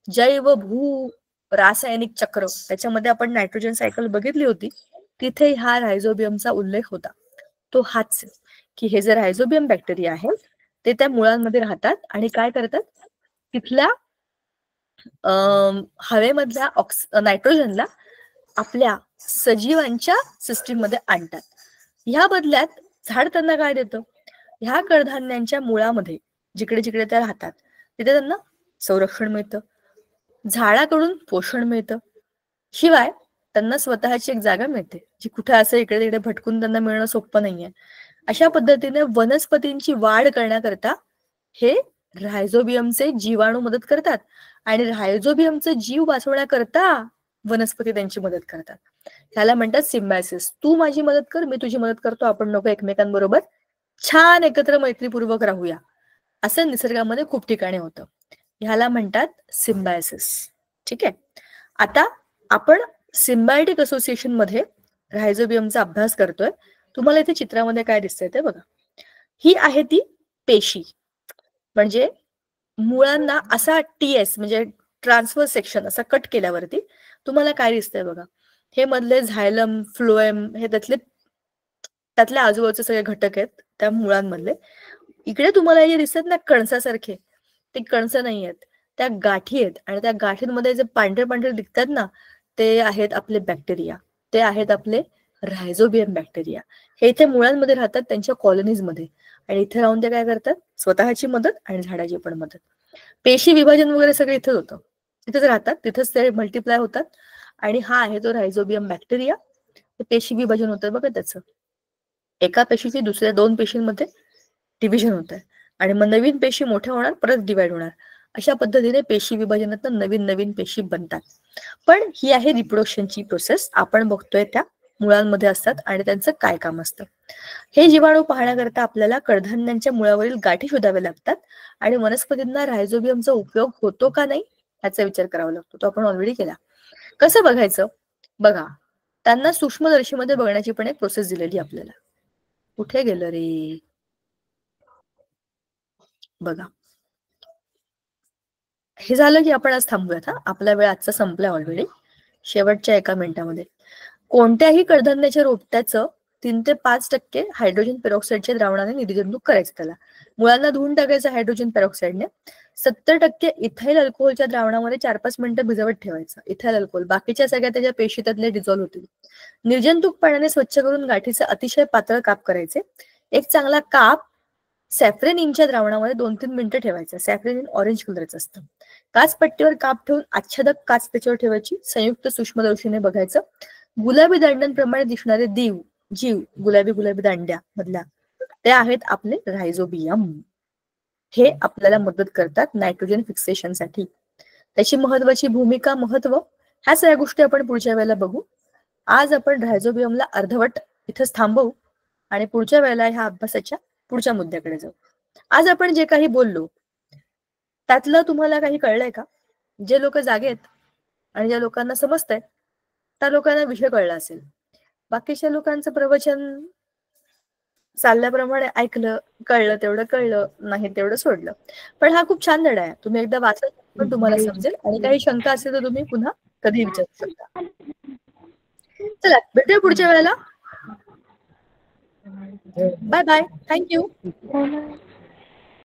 जैव भू रासायनिक चक्र, त्याच्यामध्ये आपण नायट्रोजन सायकल बघितली होती. तिथे हा रायझोबियमचा उल्लेख होता. तो हाच की हे जे रायझोबियम बॅक्टेरिया आहे ते त्या मुळांमध्ये राहतात आणि काय करतात? तिथल्या हवेमधल्या नायट्रोजनला आपल्या सजीवांच्या सिस्टीम मध्ये आणतात. ह्या बदल्यात झाड त्यांना काय देतं? ह्या कडधान्यांच्या मुळामध्ये जिकडे जिकडे त्या राहतात तिथे त्यांना संरक्षण मिळतं, झाडाकडून पोषण मिळतं, शिवाय त्यांना स्वतःची एक जागा मिळते जी कुठे असं इकडे तिकडे भटकून त्यांना मिळणं सोपं नाहीये. अशा पद्धतीने वनस्पतींची वाढ करण्याकरता हे रायझोबियमचे जीवाणू मदत करतात आणि रायझोबियमचा जीव वाचवण्याकरता वनस्पती त्यांची मदत करतात. ह्याला म्हणतात सिम्बायसिस. तू माझी मदत कर, मी तुझी मदत करतो, आपण लोक एकमेकांबरोबर छान एकत्र मैत्रीपूर्वक राहूया, असं निसर्गामध्ये खूप ठिकाणी होतं. ह्याला म्हणतात सिम्बायसिस. ठीक आहे. आता आपण सिम्बायोटिक असोसिएशन मध्ये रायझोबियमचा अभ्यास करतोय. तुम्हाला इथे चित्रामध्ये काय दिसतंय ते बघा. ही आहे ती पेशी, म्हणजे मुळांना असा टीएस म्हणजे ट्रान्सफर सेक्शन असा कट केल्यावरती तुम्हाला काय दिसतंय बघा. हे मधले झायलम, फ्लोएम हे त्यातले आजूबाजूचे सगळे घटक आहेत त्या मुळांमधले. इकडे तुम्हाला जे दिसतात ना कणसासारखे, ते कणस नाही आहेत, त्या गाठी आहेत. आणि त्या गाठींमध्ये जे पांढरे पांढरे दिसतात ना, ते आहेत आपले बॅक्टेरिया, ते आहेत आपले रायझोबियम बॅक्टेरिया. हे इथे मुळांमध्ये राहतात त्यांच्या कॉलनीजमध्ये, आणि इथे राहून ते काय करतात, स्वतःची मदत आणि झाडाची पण मदत. पेशी विभाजन वगैरे सगळं इथंच होतं, तिथेच राहतात, तिथेच ते मल्टिप्लाय होतात. आणि हा आहे तो रायझोबियम बॅक्टेरिया. पेशी विभाजन होतं बघा त्याचं. एका पेशीची दुसऱ्या 2 पेशींमध्ये डिव्हिजन होत आहे, आणि मग नवीन पेशी मोठ्या होणार, परत डिवाइड होणार. अशा पद्धतीने पेशी विभाजनातून नवीन नवीन पेशी बनतात. पण ही आहे रिप्रोडक्शनची प्रोसेस. आपण बघतोय त्या मुळांमध्ये असतात आणि त्यांचं काय काम असतं. हे जीवाणू पाहण्याकरता आपल्याला कडधान्यांच्या मुळावरील गाठी शोधाव्या लागतात, आणि वनस्पतींना रायझोबियमचा उपयोग होतो का नाही याचा विचार करावा लागतो. तो आपण ऑलरेडी केला. कसं बघायचं बघा, त्यांना सूक्ष्मदर्शीमध्ये बघण्याची पण एक प्रोसेस दिलेली आपल्याला. कुठे गेलं रे बघा. हे झालं की आपण आज थांबूयात. हा, आपला वेळ आजचा संपलाय ऑलरेडी, शेवटच्या 1 मिनिटामध्ये. कोणत्याही कडधान्याच्या रोपट्याचं 3 ते 5% हायड्रोजन पेरॉक्साईडच्या द्रावणाने निर्जंतुक करायचं. त्याला मुळांना धुवून टाकायचं हायड्रोजन पेरॉक्साईडने. 70% इथाइल अल्कोहोलच्या द्रावणामध्ये 4-5 मिनिटं भिजवत ठेवायचं इथाइल अल्कोहोल. बाकीच्या सगळ्या त्याच्या पेशी त्यातले डिझॉल्व्ह होतील. निर्जंतुक पाण्याने स्वच्छ करून गाठीचे अतिशय पातळ काप करायचे. एक चांगला काप सॅफ्रेनिनच्या द्रावणामध्ये 2-3 मिनिटं ठेवायचं. सॅफ्रेनिन ऑरेंज कलरचं असतं. काचपट्टीवर काप ठेवून आच्छादक काच त्याच्यावर ठेवायची. संयुक्त सूक्ष्मदर्शीने बघायचं. गुलाबी दांड्यांप्रमाणे दिसणारे जीव गुलाबी दांड्या मधल्या, ते आहेत आपले रायझोबियम. हे आपल्याला मदत करतात नायट्रोजन फिक्सेशनसाठी. त्याची महत्वाची भूमिका, महत्व, ह्या सगळ्या गोष्टी आपण पुढच्या वेळेला बघू. आज आपण रायझोबियमला अर्धवट इथंच थांबवू आणि पुढच्या वेळेला ह्या अभ्यासाच्या पुढच्या मुद्द्याकडे जाऊ. आज आपण जे काही बोललो त्यातलं तुम्हाला काही कळलंय का? जे लोक जागे आहेत आणि ज्या लोकांना समजतंय त्या लोकांना विषय कळला असेल. बाकीच्या लोकांचं प्रवचन चालल्याप्रमाणे ऐकलं, कळलं तेवढं कळलं, नाही तेवढं सोडलं. पण हा खूप छान धडा आहे. तुम्ही एकदा वाचलं पण तुम्हाला समजेल. आणि काही शंका असेल तर तुम्ही पुन्हा कधी विचारू शकता. चला भेटूया पुढच्या वेळेला. Bye bye. थँक्यू.